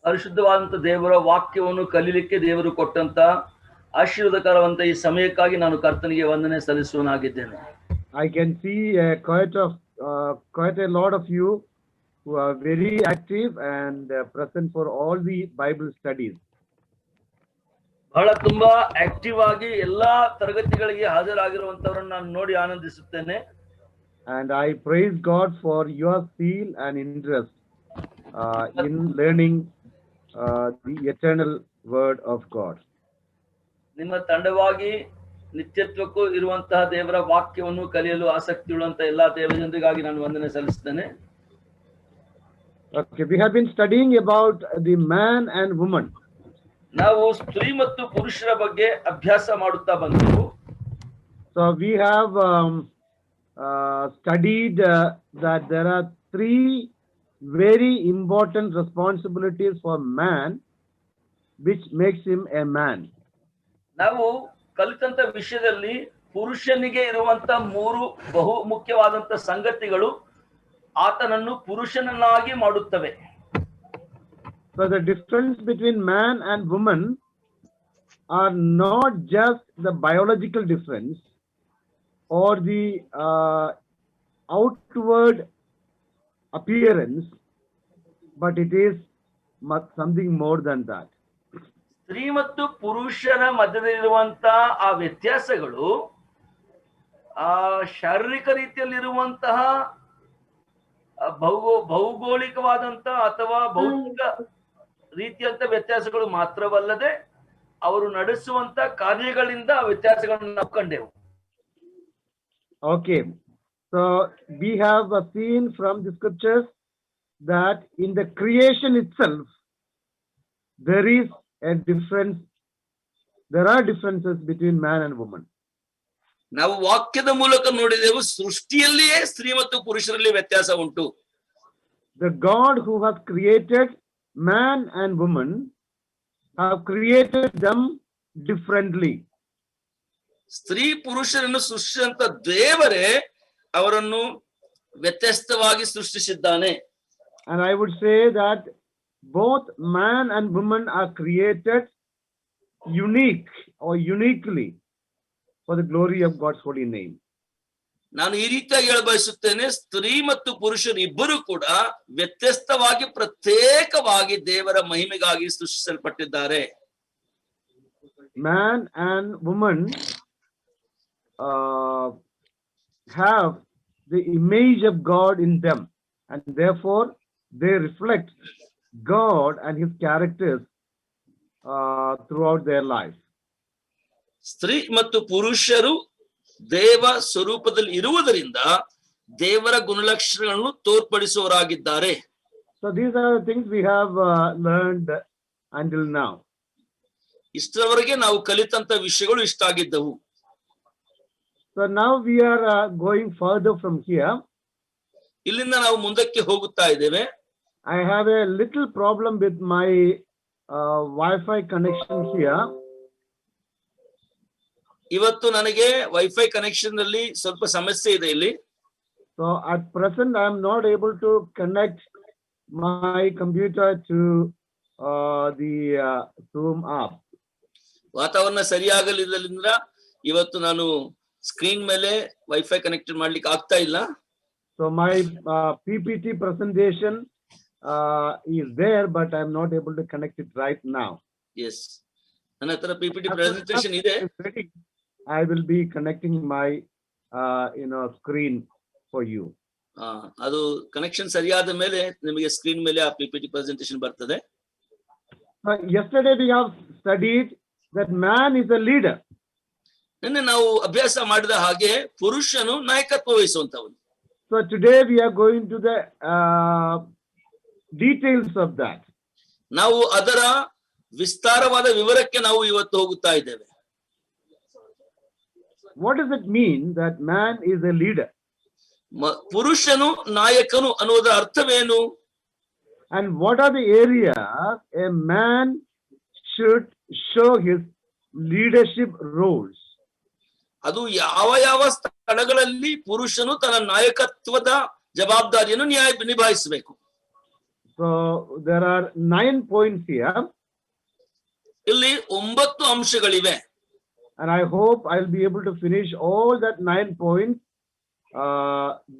ಪರಿಶುದ್ಧವಾದಂತ ದೇವರ ವಾಕ್ಯವನ್ನು ಕಲಿಲಿಕ್ಕೆ ದೇವರು ಕೊಟ್ಟಂತ ಆಶೀರ್ವಾದಕರವಂತ ಈ ಸಮಯಕ್ಕಾಗಿ ನಾನು ಕರ್ತನಿಗೆ ವಂದನೆ ಸಲ್ಲಿಸುವನಾಗಿದ್ದೇನೆ. I can see quite a lot of you who are very active and present for all the Bible studies. ಬಹಳ ತುಂಬಾ ಆಕ್ಟಿವ್ ಆಗಿ ಎಲ್ಲಾ ತರಗತಿಗಳಿಗೆ ಹಾಜರಾಗಿರುವಂತವರನ್ನು ನಾನು ನೋಡಿ ಆನಂದಿಸುತ್ತೇನೆ. And I praise God for your zeal and interest in learning the eternal word of God. ನಿಮ್ಮ ತಂಡವಾಗಿ ನಿತ್ಯತ್ವಕ್ಕೂ ಇರುವಂತಹ ದೇವರ ವಾಕ್ಯವನ್ನು ಕಲಿಯಲು ಆಸಕ್ತಿಯುಳ್ಳಂತ ಎಲ್ಲಾ ದೇವಜನರಿಗಾಗಿ ನಾನು ವಂದನೆ ಸಲ್ಲಿಸುತ್ತೇನೆ. Okay, we have been studying about the man and woman. ನಾವು ಸ್ತ್ರೀ ಮತ್ತು ಪುರುಷರ ಬಗ್ಗೆ ಅಭ್ಯಾಸ ಮಾಡುತ್ತಾ ಬಂದೆವು. So we have studied that there are three very important responsibilities for man which makes him a man. ನಾವು ಕಲಿತಂತ ವಿಷಯದಲ್ಲಿ ಪುರುಷನಿಗೆ ಇರುವಂತ ಮೂರು ಬಹು ಮುಖ್ಯವಾದಂತ ಸಂಗತಿಗಳು ಆತನನ್ನು ಪುರುಷನನ್ನಾಗಿ ಮಾಡುತ್ತವೆ. So the difference between man and woman are not just the biological difference or the outward appearance, but it is something more than that. ಸ್ತ್ರೀ ಮತ್ತು ಪುರುಷರ ಮಧ್ಯದಲ್ಲಿರುವಂತ ಆ ವ್ಯತ್ಯಾಸಗಳು ಆ ಶಾರೀರಿಕ ರೀತಿಯಲ್ಲಿರುವಂತಹ ಭೌಗೋಳಿಕವಾದಂತ ಅಥವಾ ಭೌತಿಕ ರೀತಿಯಂತ ವ್ಯತ್ಯಾಸಗಳು ಮಾತ್ರವಲ್ಲದೆ ಅವರು ನಡೆಸುವಂತ ಕಾರ್ಯಗಳಿಂದ ಆ ವ್ಯತ್ಯಾಸಗಳನ್ನು ನಾವು ಕಂಡೆವು. Okay, so we have seen from the scriptures that in the creation itself there is a difference. There are differences between man and woman. ನಾವು ವಾಕ್ಯದ ಮೂಲಕ ನೋಡಿದೆವು, ಸೃಷ್ಟಿಯಲ್ಲಿಯೇ ಸ್ತ್ರೀ ಮತ್ತು ಪುರುಷರಲ್ಲಿ ವ್ಯತ್ಯಾಸ ಉಂಟು. The God who has created man and woman have created them differently. ಸ್ತ್ರೀ ಪುರುಷರನ್ನು ಸೃಷ್ಟಿಸಿದಂತ ದೇವರೇ ಅವರನ್ನು ವ್ಯತ್ಯಸ್ತವಾಗಿ ಸೃಷ್ಟಿಸಿದ್ದಾನೆ. And I would say that both man and woman are created unique or uniquely for the glory of God's holy name. ನಾನು ಈ ರೀತಿಯಾಗಿ ಹೇಳ ಬಯಸುತ್ತೇನೆ, ಸ್ತ್ರೀ ಮತ್ತು ಪುರುಷರು ಇಬ್ಬರು ಕೂಡ ವ್ಯತ್ಯಸ್ತವಾಗಿ ಪ್ರತ್ಯೇಕವಾಗಿ ದೇವರ ಮಹಿಮೆಗಾಗಿ ಸೃಷ್ಟಿಸಲ್ಪಟ್ಟಿದ್ದಾರೆ. Man and woman have the image of God in them, and therefore they reflect God and his characters throughout their life. ಸ್ತ್ರೀ ಮತ್ತು ಪುರುಷರು ದೇವ ಸ್ವರೂಪದಲ್ಲಿ ಇರುವುದರಿಂದ ದೇವರ ಗುಣಲಕ್ಷಣಗಳನ್ನು ತೋರ್ಪಡಿಸುವವರಾಗಿದ್ದಾರೆ. So these are the things we have learned until now. ಇಷ್ಟರವರೆಗೆ ನಾವು ಕಲಿತಂತ ವಿಷಯಗಳು ಇಷ್ಟಾಗಿದ್ದವು. So now we are going further from here. ಇಲ್ಲಿಂದ ನಾವು ಮುಂದಕ್ಕೆ ಹೋಗುತ್ತಾ ಇದ್ದೇವೆ. I have a little problem with my Wi-Fi connection here. ಇವತ್ತು ನನಗೆ ವೈಫೈ ಕನೆಕ್ಷನ್ ನಲ್ಲಿ ಸ್ವಲ್ಪ ಸಮಸ್ಯೆ ಇದೆ ಇಲ್ಲಿ. So at present I am not able to connect my computer to the Zoom app. ವಾತಾವರಣ ಸರಿಯಾಗಲಿದ್ದರಿಂದ ಇವತ್ತು ನಾನು ಸ್ಕ್ರೀನ್ ಮೇಲೆ ವೈಫೈ ಕನೆಕ್ಟ್ ಮಾಡ್ಲಿಕ್ಕೆ ಆಗ್ತಾ ಇಲ್ಲ. So my PPT presentation is there, but I am not able to connect it right now. Yes, ನನ್ನ ಹತ್ರ PPT presentation ಇದೆ. I will be connecting my screen for you. ಅದು ಕನೆಕ್ಷನ್ ಸರಿಯಾದ ಮೇಲೆ ನಿಮಗೆ ಸ್ಕ್ರೀನ್ ಮೇಲೆ ಆ PPT presentation ಬರ್ತದೆ. Yesterday we have studied that man is a leader. ನಿನ್ನೆ ನಾವು ಅಭ್ಯಾಸ ಮಾಡಿದ ಹಾಗೆ ಪುರುಷನು ನಾಯಕತ್ವ ವಹಿಸುವಂತವನು. So today we are going to the details of that. ನಾವು ಅದರ ವಿಸ್ತಾರವಾದ ವಿವರಕ್ಕೆ ನಾವು ಇವತ್ತು ಹೋಗುತ್ತಾ ಇದ್ದೇವೆ. What does it mean that man is a leader? ಪುರುಷನು ನಾಯಕನು ಅನ್ನುವುದರ ಅರ್ಥವೇನು? And what are the areas a man should show his leadership roles? ಅದು ಯಾವ ಯಾವ ಸ್ಥಳಗಳಲ್ಲಿ ಪುರುಷನು ತನ್ನ ನಾಯಕತ್ವದ ಜವಾಬ್ದಾರಿಯನ್ನು ನಿಭಾಯಿಸಬೇಕು. So there are 9 points here, ಇಲ್ಲಿ 9 ಅಂಶಗಳಿವೆ. and I hope I'll be able to finish all that 9 points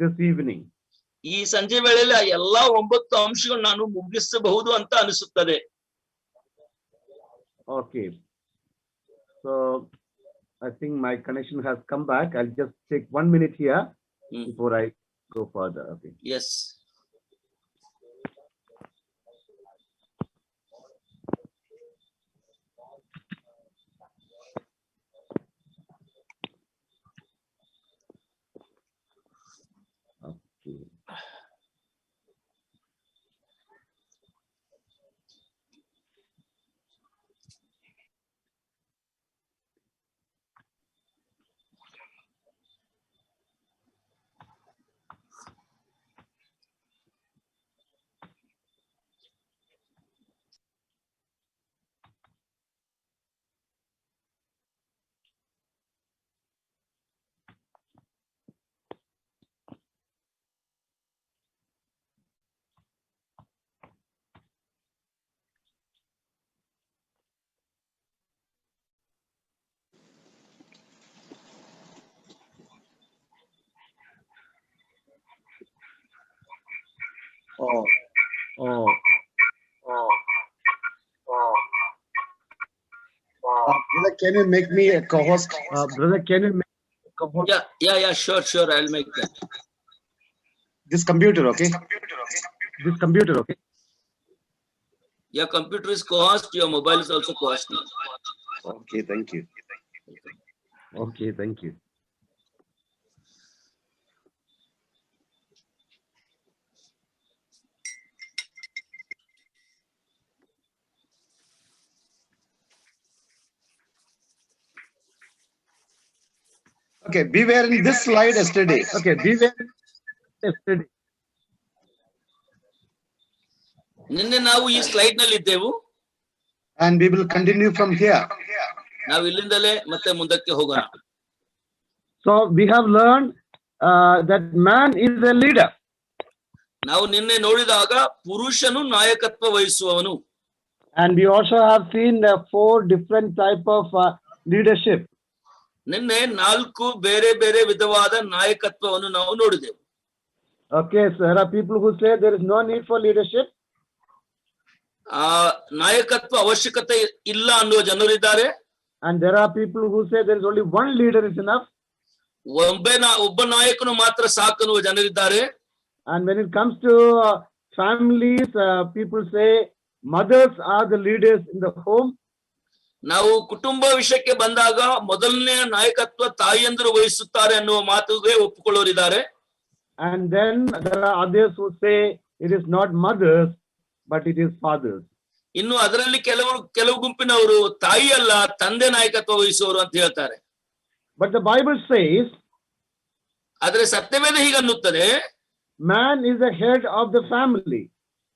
this evening. ಈ ಸಂಜೆ ವೇಳೆಯಲ್ಲಿ ಆ ಎಲ್ಲಾ 9 ಅಂಶಗಳು ನಾನು ಮುಗಿಸಬಹುದು ಅಂತ ಅನಿಸುತ್ತದೆ. Okay. So I think my connection has come back. I'll just take 1 minute here before I go further. Okay. Yes. Okay. Brother, can you make me a co-host? Brother, can you make a co-host? Yeah, sure, I'll make that. This computer, okay? This computer, okay? Your computer is co-host, your mobile is also co-host. Okay, thank you. Okay, thank you. Okay, we were in this slide yesterday. Okay, we were yesterday. ನಿನ್ನೆ ನಾವು ಈ slide ನಲ್ಲಿ ಇದ್ದೆವು. And we will continue from here. ನಾವು ಇಲ್ಲಿಂದಲೇ ಮತ್ತೆ ಮುಂದಕ್ಕೆ ಹೋಗೋಣ. So we have learned that man is a leader. ನಾವು ನಿನ್ನೆ ನೋಡಿದಾಗ ಪುರುಷನು ನಾಯಕತ್ವ ವಹಿಸುವವನು. And we also have seen 4 different type of leadership. ನಿನ್ನೆ 4 ಬೇರೆ ಬೇರೆ ವಿಧವಾದ ನಾಯಕತ್ವವನ್ನು ನಾವು ನೋಡಿದೆವು. Okay, so there are people who say there is no need for leadership. ನಾಯಕತ್ವ ಅವಶ್ಯಕತೆ ಇಲ್ಲ ಅನ್ನುವ ಜನರಿದ್ದಾರೆ. And there are people who say there is only one leader is enough. ಒಬ್ಬ ನಾಯಕನು ಮಾತ್ರ ಸಾಕು ಅನ್ನುವ ಜನರಿದ್ದಾರೆ. And when it comes to families, people say mothers are the leaders in the home. ನಾವು ಕುಟುಂಬ ವಿಷಯಕ್ಕೆ ಬಂದಾಗ ಮೊದಲನೇ ನಾಯಕತ್ವ ತಾಯಿಯಂದರು ವಹಿಸುತ್ತಾರೆ ಅನ್ನುವ ಮಾತುಗೆ ಒಪ್ಪಿಕೊಳ್ಳೋರಿದ್ದಾರೆ. And then there are others who say it is not mothers, but it is fathers. ಇನ್ನು ಅದರಲ್ಲಿ ಕೆಲವು ಗುಂಪಿನವರು ತಾಯಿ ಅಲ್ಲ ತಂದೆ ನಾಯಕತ್ವ ವಹಿಸುವವರು ಅಂತ ಹೇಳ್ತಾರೆ. But the Bible says, ಆದ್ರೆ ಸತ್ಯವೇದ ಹೀಗನ್ನುತ್ತದೆ, man is the head of the family.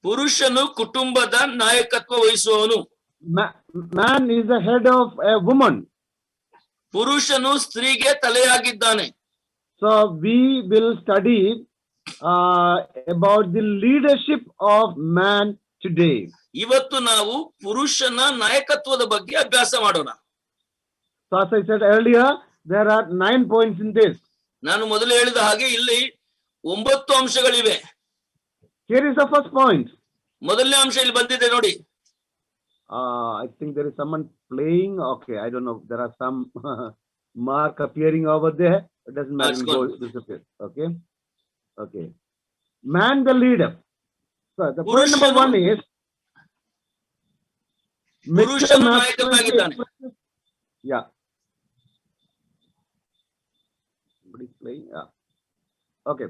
ಪುರುಷನು ಕುಟುಂಬದ ನಾಯಕತ್ವ ವಹಿಸುವವನು. Man is the head of a woman. ಪುರುಷನು ಸ್ತ್ರೀಗೆ ತಲೆಯಾಗಿದ್ದಾನೆ. So we will study about the leadership of man today. ಇವತ್ತು ನಾವು ಪುರುಷನ ನಾಯಕತ್ವದ ಬಗ್ಗೆ ಅಭ್ಯಾಸ ಮಾಡೋಣ. So as I said earlier, there are 9 points in this. ನಾನು ಮೊದಲು ಹೇಳಿದ ಹಾಗೆ ಇಲ್ಲಿ 9 ಅಂಶಗಳಿವೆ. Here is the first point. ಮೊದಲನೇ ಅಂಶ ಇಲ್ಲಿ ಬಂದಿದೆ ನೋಡಿ. I think there is someone playing. Okay, I don't know. There are some mark appearing over there. It doesn't matter. It will disappear. Okay. Okay. Man the leader. So the point number 1 is ಪುರುಷನು ನಾಯಕನಾಗಿದ್ದಾನೆ. Yeah. Somebody playing. Yeah. Okay.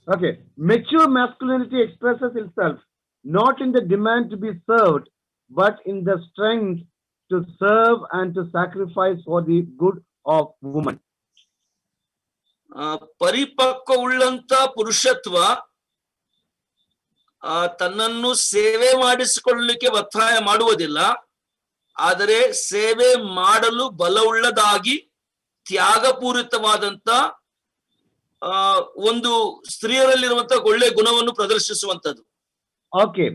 Okay. Mature masculinity expresses itself not in the demand to be served, but in the strength to serve and to sacrifice for the good of woman. ಪರಿಪಕ್ವ ಉಳ್ಳಂತ ಪುರುಷತ್ವ ತನ್ನನ್ನು ಸೇವೆ ಮಾಡಿಸಿಕೊಳ್ಳಲಿಕ್ಕೆ ಒತ್ತಾಯ ಮಾಡುವುದಿಲ್ಲ, ಆದರೆ ಸೇವೆ ಮಾಡಲು ಬಲವುಳ್ಳದಾಗಿ ತ್ಯಾಗಪೂರಿತವಾದಂತ ಒಂದು ಸ್ತ್ರೀಯರಲ್ಲಿರುವಂತಹ ಒಳ್ಳೆ ಗುಣವನ್ನು ಪ್ರದರ್ಶಿಸುವಂತದ್ದು. Okay.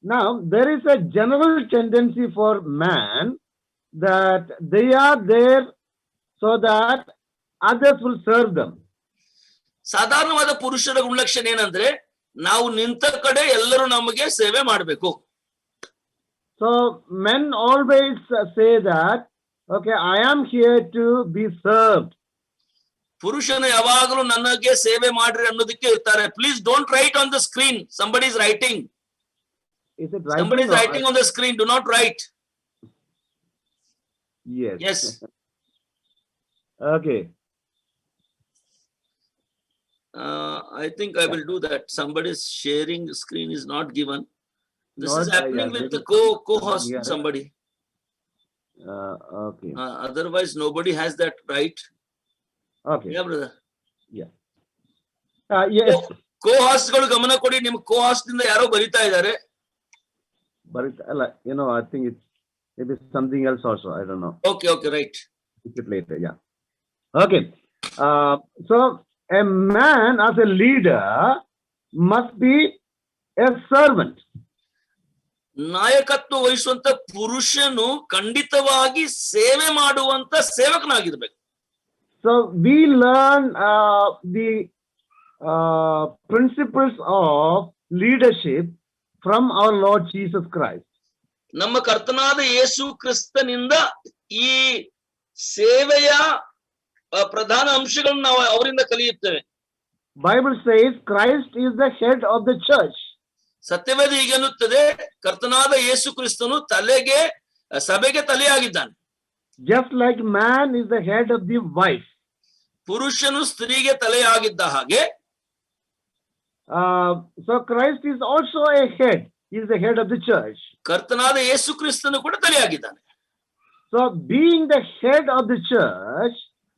Now, there is a general tendency for man that they are there so that others will serve them. ಸಾಧಾರಣವಾದ ಪುರುಷರ ಗುಣಲಕ್ಷಣ ಏನಂದ್ರೆ ನಾವು ನಿಂತ ಕಡೆ ಎಲ್ಲರೂ ನಮಗೆ ಸೇವೆ ಮಾಡಬೇಕು. So men always say that, okay, I am here to be served. ಪುರುಷನ ಯಾವಾಗಲೂ ನನಗೆ ಸೇವೆ ಮಾಡ್ರಿ ಅನ್ನೋದಕ್ಕೆ ಇರ್ತಾರೆ. Please don't write on the screen. Somebody is writing. Is it right? Somebody is writing on the screen. Do not write. Yes. Yes. Okay. I think I will do that. Somebody's sharing screen is not given. This Not, is happening yeah, with maybe the co-host, yeah. somebody. Okay. Otherwise, nobody has that right. Okay. Yeah, brother. Yes. Co-host ಗಳು ಗಮನ ಕೊಡಿ. ನಿಮ್ co-host ಇಂದ ಯಾರೋ ಬರಿತಾ ಇದ್ದಾರೆ. But you know, I think it's maybe something else also. I don't know. Okay, right. Pick it later. Yeah. Okay. So a man as a leader must be a servant. ನಾಯಕತ್ವ ವಹಿಸುವಂತ ಪುರುಷನು ಖಂಡಿತವಾಗಿ ಸೇವೆ ಮಾಡುವಂತ ಸೇವಕನಾಗಿರ್ಬೇಕು. So we learn the principles of leadership from our Lord Jesus Christ. ನಮ್ಮ ಕರ್ತನಾದ ಯೇಸು ಕ್ರಿಸ್ತನಿಂದ ಈ ಸೇವೆಯ ಪ್ರಧಾನ ಅಂಶಗಳನ್ನು ನಾವು ಅವರಿಂದ ಕಲಿಯುತ್ತೇವೆ. Bible says Christ is the head of the church. ಸತ್ಯವೇದ ಹೀಗೆನ್ನುತ್ತದೆ, ಕರ್ತನಾದ ಯೇಸು ಕ್ರಿಸ್ತನು ಸಭೆಗೆ ತಲೆಯಾಗಿದ್ದಾನೆ. Just like man is the head of the wife. ಪುರುಷನು ಸ್ತ್ರೀಗೆ ತಲೆಯಾಗಿದ್ದ ಹಾಗೆ so Christ is also a head. He is the head of the church. ಕರ್ತನಾದ ಯೇಸು ಕ್ರಿಸ್ತನು ಕೂಡ ತಲೆಯಾಗಿದ್ದಾನೆ. So being the head of the church,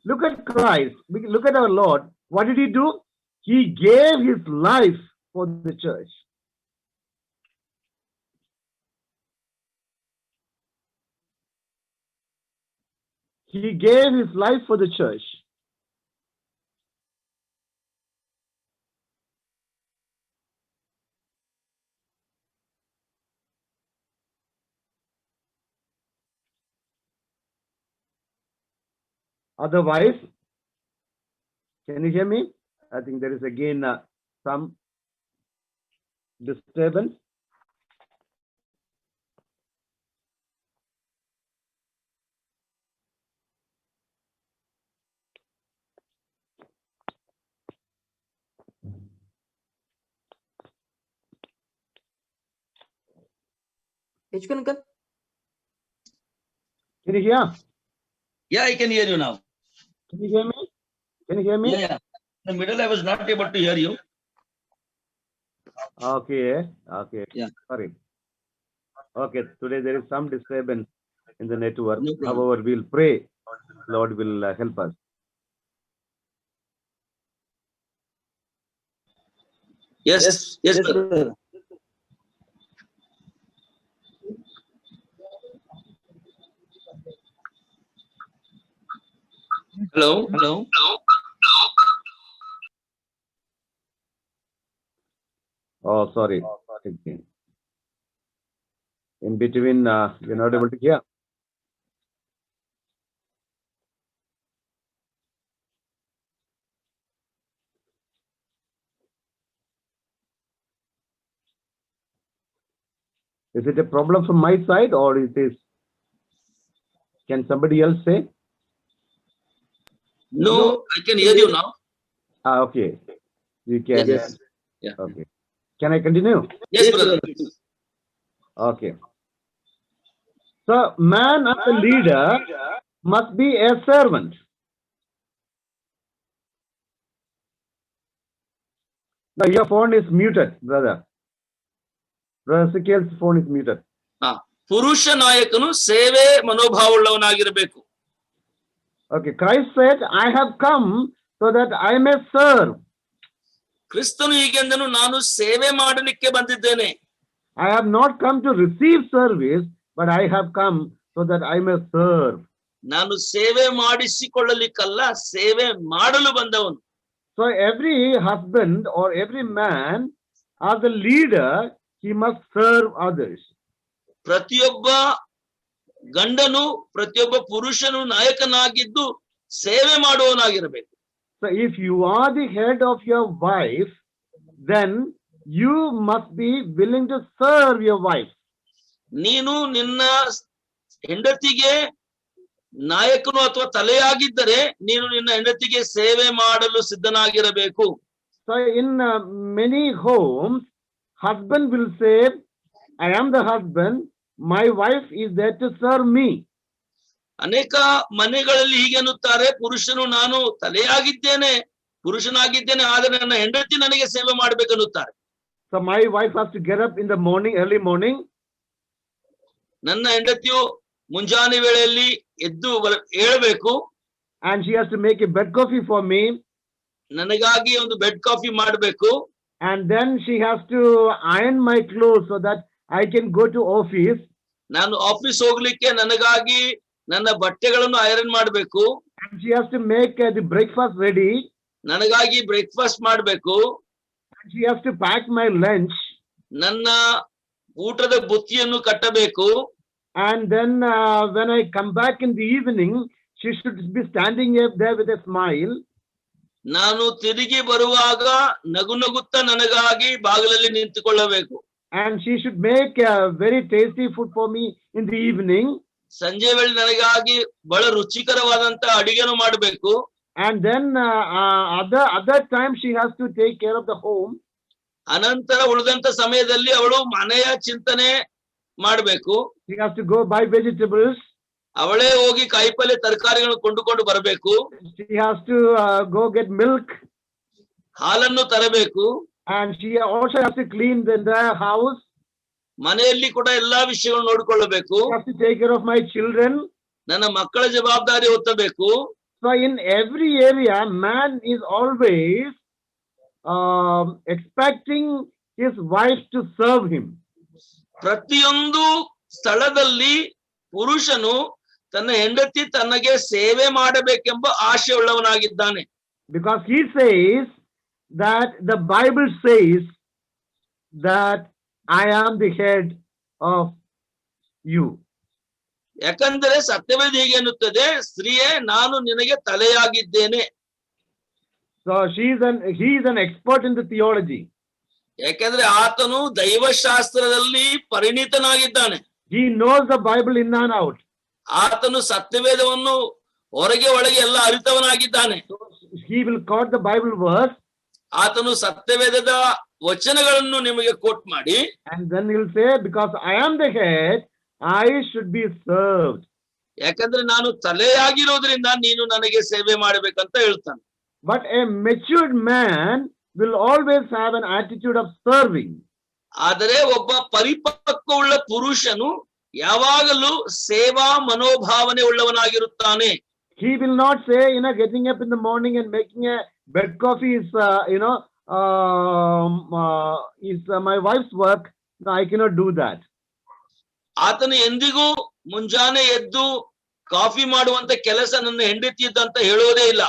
look at Christ, look at our Lord. What did he do? He gave his life for the church. He gave his life for the church. Otherwise, can you hear me? I think there is again some disturbance. Can you hear? Yeah, I can hear you now. Can you hear me? Can you hear me? Yeah. In the middle, I was not able to hear you. Okay. Yeah. Sorry. Okay, today there is some disturbance in the network. No problem. However, we'll pray. Lord will help us. Yes, brother. Hello. Oh, sorry. In between, we're not able to hear. Is it a problem from my side or it is? Can somebody else say? No, I can hear you now. Okay. You can. Yes. Yeah. Okay. Can I continue? Yes, brother. Okay. So, man as a leader must be a servant. Now, your phone is muted, brother. Brother Ezekiel's phone is muted. ಪುರುಷ ನಾಯಕನು ಸೇವೆ ಮನೋಭಾವವುಳ್ಳವನಾಗಿರಬೇಕು. Okay, Christ said, I have come so that I may serve. ಕ್ರಿಸ್ತನು ಹೀಗೆಂದನು, ನಾನು ಸೇವೆ ಮಾಡಲಿಕ್ಕೆ ಬಂದಿದ್ದೇನೆ. I have not come to receive service, but I have come so that I may serve. ನಾನು ಸೇವೆ ಮಾಡಿಸಿಕೊಳ್ಳಲಿಕ್ಕಲ್ಲ, ಸೇವೆ ಮಾಡಲು ಬಂದವನು. So every husband or every man, as a leader, he must serve others. ಪ್ರತಿಯೊಬ್ಬ ಗಂಡನು ಪ್ರತಿಯೊಬ್ಬ ಪುರುಷನು ನಾಯಕನಾಗಿದ್ದು ಸೇವೆ ಮಾಡುವವನಾಗಿರಬೇಕು. So if you are the head of your wife, then you must be willing to serve your wife. ನೀನು ನಿನ್ನ ಹೆಂಡತಿಗೆ ನಾಯಕನು ಅಥವಾ ತಲೆಯಾಗಿದ್ದರೆ ನೀನು ನಿನ್ನ ಹೆಂಡತಿಗೆ ಸೇವೆ ಮಾಡಲು ಸಿದ್ಧನಾಗಿರಬೇಕು. So in many homes, husband will say, I am the husband, my wife is there to serve me. ಅನೇಕ ಮನೆಗಳಲ್ಲಿ ಹೀಗೆ ಅನ್ನುತ್ತಾರೆ, ಪುರುಷನು ನಾನು ಪುರುಷನಾಗಿದ್ದೇನೆ ಆದರೆ ನನ್ನ ಹೆಂಡತಿ ನನಗೆ ಸೇವೆ ಮಾಡ್ಬೇಕನ್ನುತ್ತಾರೆ. So my wife has to get up in the morning, early morning. ನನ್ನ ಹೆಂಡತಿಯು ಮುಂಜಾನೆ ವೇಳೆಯಲ್ಲಿ ಎದ್ದು ಏಳಬೇಕು. And she has to make a bed coffee for me. ನನಗಾಗಿ ಒಂದು ಬೆಡ್ ಕಾಫಿ ಮಾಡಬೇಕು. And then she has to iron my clothes so that I can go to office. ನಾನು office ಹೋಗ್ಲಿಕ್ಕೆ ನನಗಾಗಿ ನನ್ನ ಬಟ್ಟೆಗಳನ್ನು ಐರನ್ ಮಾಡಬೇಕು. And she has to make the breakfast ready. ನನಗಾಗಿ ಬ್ರೇಕ್ಫಾಸ್ಟ್ ಮಾಡಬೇಕು. And she has to pack my lunch. ನನ್ನ ಊಟದ ಬುತ್ತಿಯನ್ನು ಕಟ್ಟಬೇಕು. And then when I come back in the evening, she should be standing up there with a smile. ನಾನು ತಿರುಗಿ ಬರುವಾಗ ನಗುತ್ತಾ ನನಗಾಗಿ ಬಾಗಿಲಲ್ಲಿ ನಿಂತುಕೊಳ್ಳಬೇಕು. And she should make very tasty food for me in the evening. ಸಂಜೆ ವೇಳೆ ನನಗಾಗಿ ಬಹಳ ರುಚಿಕರವಾದಂತ ಅಡಿಗೆನು ಮಾಡಬೇಕು. And then other time she has to take care of the home. ಅನಂತರ ಉಳಿದಂತ ಸಮಯದಲ್ಲಿ ಅವಳು ಮನೆಯ ಚಿಂತನೆ ಮಾಡಬೇಕು. She has to go buy vegetables. ಅವಳೇ ಹೋಗಿ ಕಾಯಿಪಲ್ಯ ತರಕಾರಿಗಳನ್ನು ಕೊಂಡುಕೊಂಡು ಬರಬೇಕು. She has to go get milk. ಹಾಲನ್ನು ತರಬೇಕು. And she also has to clean the house. ಮನೆಯಲ್ಲಿ ಕೂಡ ಎಲ್ಲಾ ವಿಷಯಗಳನ್ನು ನೋಡಿಕೊಳ್ಳಬೇಕು. She has to take care of my children. ನನ್ನ ಮಕ್ಕಳ ಜವಾಬ್ದಾರಿ ಹೊತ್ತಬೇಕು. So in every area, man is always expecting his wife to serve him. ಪ್ರತಿಯೊಂದು ಸ್ಥಳದಲ್ಲಿ ಪುರುಷನು ತನ್ನ ಹೆಂಡತಿ ತನಗೆ ಸೇವೆ ಮಾಡಬೇಕೆಂಬ ಆಶೆ ಉಳ್ಳವನಾಗಿದ್ದಾನೆ. Because he says that the Bible says that I am the head of you. ಯಾಕಂದರೆ ಸತ್ಯವೇದ ಹೀಗೆ ಅನ್ನುತ್ತದೆ, ಸ್ತ್ರೀಯೇ ನಾನು ನಿನಗೆ ತಲೆಯಾಗಿದ್ದೇನೆ. So he is an expert in the theology. ಯಾಕಂದ್ರೆ ಆತನು ದೈವಶಾಸ್ತ್ರದಲ್ಲಿ ಪರಿಣಿತನಾಗಿದ್ದಾನೆ. He knows the Bible in and out. ಆತನು ಸತ್ಯವೇದವನ್ನು ಹೊರಗೆ ಒಳಗೆ ಎಲ್ಲ ಅರಿತವನಾಗಿದ್ದಾನೆ. So he will quote the Bible verse. ಆತನು ಸತ್ಯವೇದದ ವಚನಗಳನ್ನು ನಿಮಗೆ ಕೋಟ್ ಮಾಡಿ, And then he will say, because I am the head, I should be served. ಯಾಕಂದ್ರೆ ನಾನು ತಲೆಯಾಗಿರೋದ್ರಿಂದ ನೀನು ನನಗೆ ಸೇವೆ ಮಾಡಬೇಕಂತ ಹೇಳ್ತಾನೆ. But a matured man will always have an attitude of serving. ಆದರೆ ಒಬ್ಬ ಪರಿಪಕ್ವವುಳ್ಳ ಪುರುಷನು ಯಾವಾಗಲೂ ಸೇವಾ ಮನೋಭಾವನೆ ಉಳ್ಳವನಾಗಿರುತ್ತಾನೆ. He will not say, getting up in the morning and making a bed coffee is, my wife's work. No, I cannot do that. ಆತನು ಎಂದಿಗೂ ಮುಂಜಾನೆ ಎದ್ದು ಕಾಫಿ ಮಾಡುವಂತ ಕೆಲಸ ನನ್ನ ಹೆಂಡತಿಯದ್ದಂತ ಹೇಳೋದೇ ಇಲ್ಲ.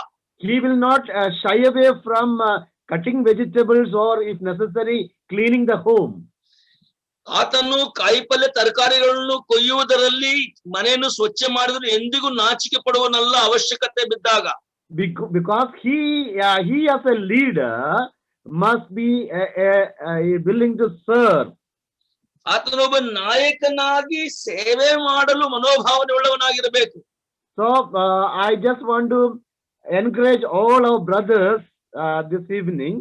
He will not shy away from cutting vegetables or, if necessary, cleaning the home. ಆತನು ಕಾಯಿಪಲ್ಯ ತರಕಾರಿಗಳನ್ನು ಕೊಯ್ಯುವುದರಲ್ಲಿ ಮನೆಯನ್ನು ಸ್ವಚ್ಛ ಮಾಡಿದ್ರು ಎಂದಿಗೂ ನಾಚಿಕೆ ಪಡುವನಲ್ಲ ಅವಶ್ಯಕತೆ ಬಿದ್ದಾಗ. Because he as a leader must be willing to serve. ಆತನೊಬ್ಬ ನಾಯಕನಾಗಿ ಸೇವೆ ಮಾಡಲು ಮನೋಭಾವನೆ ಉಳ್ಳವನಾಗಿರಬೇಕು. So I just want to encourage all our brothers this evening.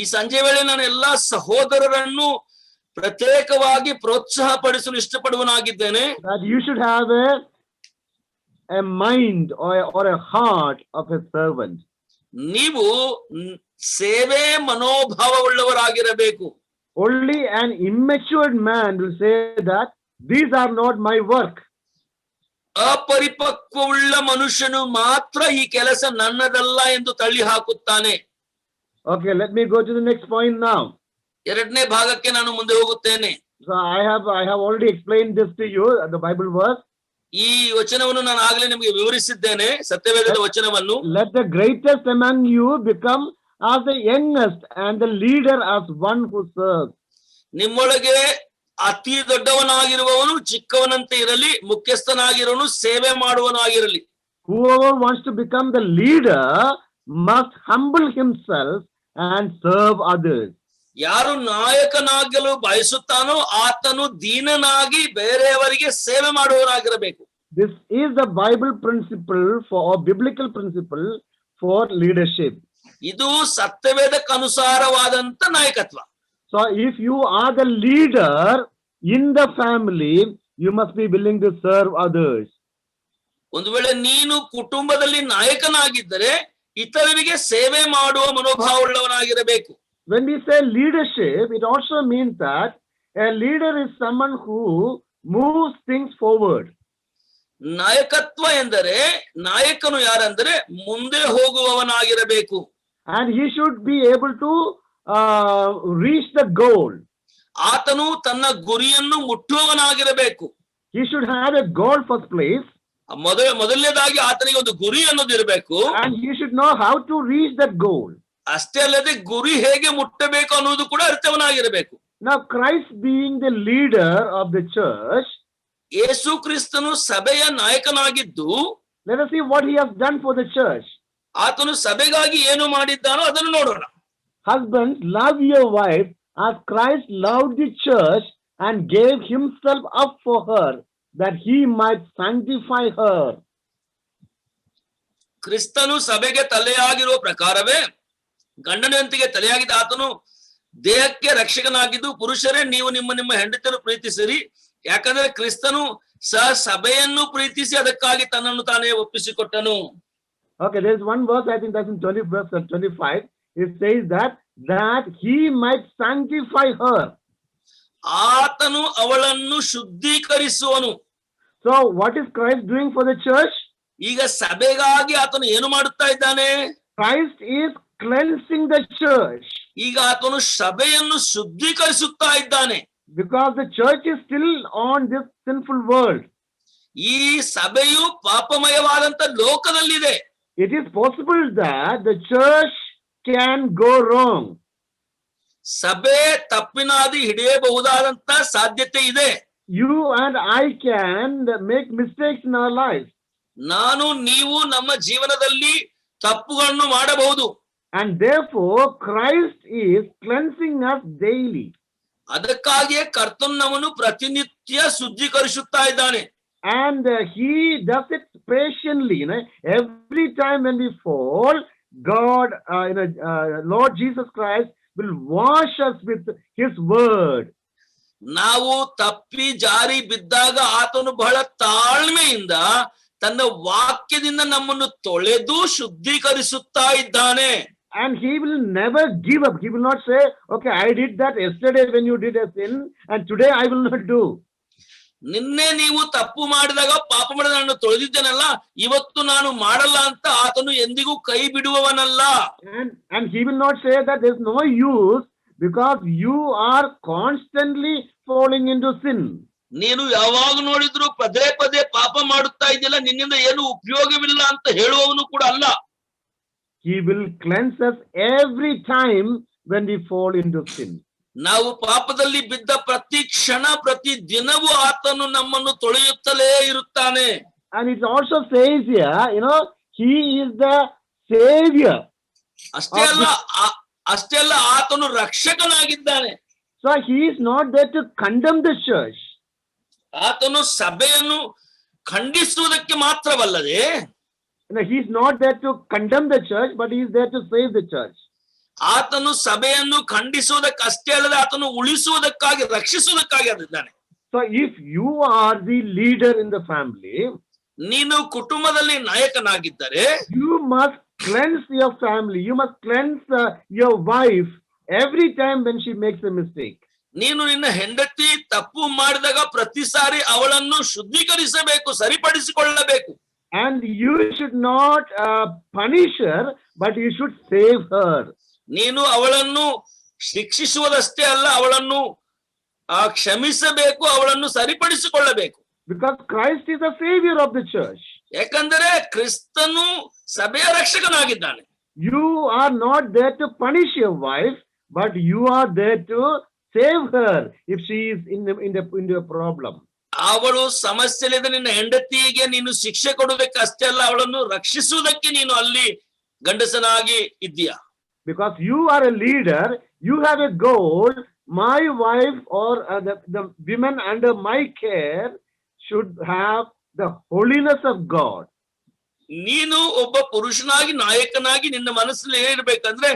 ಈ ಸಂಜೆ ವೇಳೆ ನಾನು ಎಲ್ಲಾ ಸಹೋದರರನ್ನು ಪ್ರತ್ಯೇಕವಾಗಿ ಪ್ರೋತ್ಸಾಹ ಪಡಿಸಲು ಇಷ್ಟಪಡುವನಾಗಿದ್ದೇನೆ. That you should have a mind or a heart of a servant. ನೀವು ಸೇವೆ ಮನೋಭಾವವುಳ್ಳವರಾಗಿರಬೇಕು. Only an immature man will say that these are not my work. ಅಪರಿಪಕ್ವವುಳ್ಳ ಮನುಷ್ಯನು ಮಾತ್ರ ಈ ಕೆಲಸ ನನ್ನದಲ್ಲ ಎಂದು ತಳ್ಳಿ ಹಾಕುತ್ತಾನೆ. Okay, let me go to the next point now. ಎರಡನೇ ಭಾಗಕ್ಕೆ ನಾನು ಮುಂದೆ ಹೋಗುತ್ತೇನೆ. So I have already explained this to you, the Bible verse. ಈ ವಚನವನ್ನು ನಾನು ಆಗ್ಲೇ ನಿಮಗೆ ವಿವರಿಸಿದ್ದೇನೆ, ಸತ್ಯವೇದದ ವಚನವನ್ನು. Let the greatest among you become as the youngest and the leader as one who serves. ನಿಮ್ಮೊಳಗೆ ಅತಿ ದೊಡ್ಡವನಾಗಿರುವವನು ಚಿಕ್ಕವನಂತೆ ಇರಲಿ, ಮುಖ್ಯಸ್ಥನಾಗಿರುವವನು ಸೇವೆ ಮಾಡುವನಾಗಿರಲಿ. Whoever wants to become the leader must humble himself and serve others. ಯಾರು ನಾಯಕನಾಗಲು ಬಯಸುತ್ತಾನೋ ಆತನು ದೀನನಾಗಿ ಬೇರೆಯವರಿಗೆ ಸೇವೆ ಮಾಡುವವನಾಗಿರಬೇಕು. This is the Bible principle or biblical principle for leadership. ಇದು ಸತ್ಯವೇದಕ್ಕನುಸಾರವಾದಂತ ನಾಯಕತ್ವ. So if you are the leader in the family, you must be willing to serve others. ಒಂದು ವೇಳೆ ನೀನು ಕುಟುಂಬದಲ್ಲಿ ನಾಯಕನಾಗಿದ್ದರೆ ಇತರರಿಗೆ ಸೇವೆ ಮಾಡುವ ಮನೋಭಾವವುಳ್ಳವನಾಗಿರಬೇಕು. When we say leadership, it also means that a leader is someone who moves things forward. ನಾಯಕತ್ವ ಎಂದರೆ ನಾಯಕನು ಯಾರಂದರೆ ಮುಂದೆ ಹೋಗುವವನಾಗಿರಬೇಕು. And he should be able to reach the goal. ಆತನು ತನ್ನ ಗುರಿಯನ್ನು ಮುಟ್ಟುವವನಾಗಿರಬೇಕು. He should have a goal first place. ಮೊದಲನೇದಾಗಿ ಆತನಿಗೆ ಒಂದು ಗುರಿ ಅನ್ನೋದು ಇರಬೇಕು. And he should know how to reach that goal. ಅಷ್ಟೇ ಅಲ್ಲದೆ ಗುರಿ ಹೇಗೆ ಮುಟ್ಟಬೇಕು ಅನ್ನೋದು ಕೂಡ ಅರ್ಥವನಾಗಿರಬೇಕು. Now Christ being the leader of the church, ಯೇಸು ಕ್ರಿಸ್ತನು ಸಭೆಯ ನಾಯಕನಾಗಿದ್ದು, let us see what he has done for the church. ಆತನು ಸಭೆಗಾಗಿ ಏನು ಮಾಡಿದ್ದಾನೋ ಅದನ್ನು ನೋಡೋಣ. Husbands, love your wife as Christ loved the church and gave himself up for her, that he might sanctify her. ಕ್ರಿಸ್ತನು ಸಭೆಗೆ ತಲೆಯಾಗಿರುವ ಪ್ರಕಾರವೇ ಗಂಡನಂತೆಗೆ ತಲೆಯಾಗಿದ್ದ ಆತನು ದೇಹಕ್ಕೆ ರಕ್ಷಕನಾಗಿದ್ದು, ಪುರುಷರೇ ನೀವು ನಿಮ್ಮ ನಿಮ್ಮ ಹೆಂಡತಿಯನ್ನು ಪ್ರೀತಿಸಿರಿ, ಯಾಕಂದ್ರೆ ಕ್ರಿಸ್ತನು ಸಭೆಯನ್ನು ಪ್ರೀತಿಸಿ ಅದಕ್ಕಾಗಿ ತನ್ನನ್ನು ತಾನೇ ಒಪ್ಪಿಸಿಕೊಟ್ಟನು. Okay, there is one verse, I think that's in 20 verse 25. It says that he might sanctify her. ಆತನು ಅವಳನ್ನು ಶುದ್ಧೀಕರಿಸುವನು. So what is Christ doing for the church? ಈಗ ಸಭೆಗಾಗಿ ಆತನು ಏನು ಮಾಡುತ್ತಾ ಇದ್ದಾನೆ? Christ is cleansing the church. ಈಗ ಆತನು ಸಭೆಯನ್ನು ಶುದ್ಧೀಕರಿಸುತ್ತಾ ಇದ್ದಾನೆ. Because the church is still on this sinful world. ಈ ಸಭೆಯು ಪಾಪಮಯವಾದಂತ ಲೋಕದಲ್ಲಿದೆ. It is possible that the church can go wrong. ಸಭೆ ತಪ್ಪಿನಾದಿ ಹಿಡಿಯಬಹುದಾದಂತ ಸಾಧ್ಯತೆ ಇದೆ. You and I can make mistakes in our lives. ನಾನು ನೀವು ನಮ್ಮ ಜೀವನದಲ್ಲಿ ತಪ್ಪುಗಳನ್ನು ಮಾಡಬಹುದು. And therefore Christ is cleansing us daily. ಅದಕ್ಕಾಗಿಯೇ ಕರ್ತನು ನಮ್ಮನ್ನು ಪ್ರತಿನಿತ್ಯ ಶುದ್ಧೀಕರಿಸುತ್ತಾ ಇದ್ದಾನೆ. And he does it patiently. Every time when we fall, God, Lord Jesus Christ will wash us with his word. ನಾವು ತಪ್ಪಿ ಜಾರಿ ಬಿದ್ದಾಗ ಆತನು ಬಹಳ ತಾಳ್ಮೆಯಿಂದ ತನ್ನ ವಾಕ್ಯದಿಂದ ನಮ್ಮನ್ನು ತೊಳೆದು ಶುದ್ಧೀಕರಿಸುತ್ತಾ ಇದ್ದಾನೆ. And he will never give up. He will not say, okay, I did that yesterday when you did a sin, and today I will not do. ನಿನ್ನೆ ನೀವು ತಪ್ಪು ಮಾಡಿದಾಗ ಪಾಪ ಮಾಡಿದ ನಾನು ತೊಳೆದಿದ್ದೇನಲ್ಲ, ಇವತ್ತು ನಾನು ಮಾಡಲ್ಲ ಅಂತ ಆತನು ಎಂದಿಗೂ ಕೈ ಬಿಡುವವನಲ್ಲ. And he will not say that there's no use because you are constantly falling into sin. ನೀನು ಯಾವಾಗ ನೋಡಿದ್ರು ಪದೇ ಪದೇ ಪಾಪ ಮಾಡುತ್ತಾ ಇದೆಯಲ್ಲ, ನಿನ್ನಿಂದ ಏನು ಉಪಯೋಗವಿಲ್ಲ ಅಂತ ಹೇಳುವವನು ಕೂಡ ಅಲ್ಲ. He will cleanse us every time when we fall into sin. ನಾವು ಪಾಪದಲ್ಲಿ ಬಿದ್ದ ಪ್ರತಿ ಕ್ಷಣ ಪ್ರತಿ ದಿನವೂ ಆತನು ನಮ್ಮನ್ನು ತೊಳೆಯುತ್ತಲೇ ಇರುತ್ತಾನೆ. And it also says here, he is the savior. ಅಷ್ಟೇ ಅಲ್ಲ ಆತನು ರಕ್ಷಕನಾಗಿದ್ದಾನೆ. So he is not there to condemn the church. ಆತನು ಸಭೆಯನ್ನು ಖಂಡಿಸುವುದಕ್ಕೆ ಮಾತ್ರವಲ್ಲದೆ, he is not there to condemn the church, but he is there to save the church. ಆತನು ಸಭೆಯನ್ನು ಖಂಡಿಸುವುದಕ್ಕೆ ಅಷ್ಟೇ ಅಲ್ಲದೆ ಆತನು ಉಳಿಸುವುದಕ್ಕಾಗಿ ರಕ್ಷಿಸುವುದಕ್ಕಾಗಿ ಆಗಿದ್ದಾನೆ. So if you are the leader in the family, ನೀನು ಕುಟುಂಬದಲ್ಲಿ ನಾಯಕನಾಗಿದ್ದರೆ, you must cleanse your family. You must cleanse your wife every time when she makes a mistake. ನೀನು ನಿನ್ನ ಹೆಂಡತಿ ತಪ್ಪು ಮಾಡಿದಾಗ ಪ್ರತಿ ಸಾರಿ ಅವಳನ್ನು ಶುದ್ಧೀಕರಿಸಬೇಕು, ಸರಿಪಡಿಸಿಕೊಳ್ಳಬೇಕು. And you should not punish her, but you should save her. ನೀನು ಅವಳನ್ನು ಶಿಕ್ಷಿಸುವುದಷ್ಟೇ ಅಲ್ಲ, ಅವಳನ್ನು ಕ್ಷಮಿಸಬೇಕು, ಅವಳನ್ನು ಸರಿಪಡಿಸಿಕೊಳ್ಳಬೇಕು. Because Christ is the savior of the church. ಯಾಕಂದರೆ ಕ್ರಿಸ್ತನು ಸಭೆಯ ರಕ್ಷಕನಾಗಿದ್ದಾನೆ. You are not there to punish your wife, but you are there to save her if she is in the problem. ಅವಳು ಸಮಸ್ಯೆಲಿದ್ದ ನಿನ್ನ ಹೆಂಡತಿಗೆ ನೀನು ಶಿಕ್ಷೆ ಕೊಡಬೇಕು ಅಷ್ಟೇ ಅಲ್ಲ, ಅವಳನ್ನು ರಕ್ಷಿಸುವುದಕ್ಕೆ ನೀನು ಅಲ್ಲಿ ಗಂಡಸನಾಗಿ ಇದ್ದೀಯಾ. Because you are a leader, you have a goal. My wife or the women under my care should have the holiness of God. ನೀನು ಒಬ್ಬ ಪುರುಷನಾಗಿ ನಾಯಕನಾಗಿ ನಿನ್ನ ಮನಸ್ಸಲ್ಲಿ ಏನಿರ್ಬೇಕಂದ್ರೆ,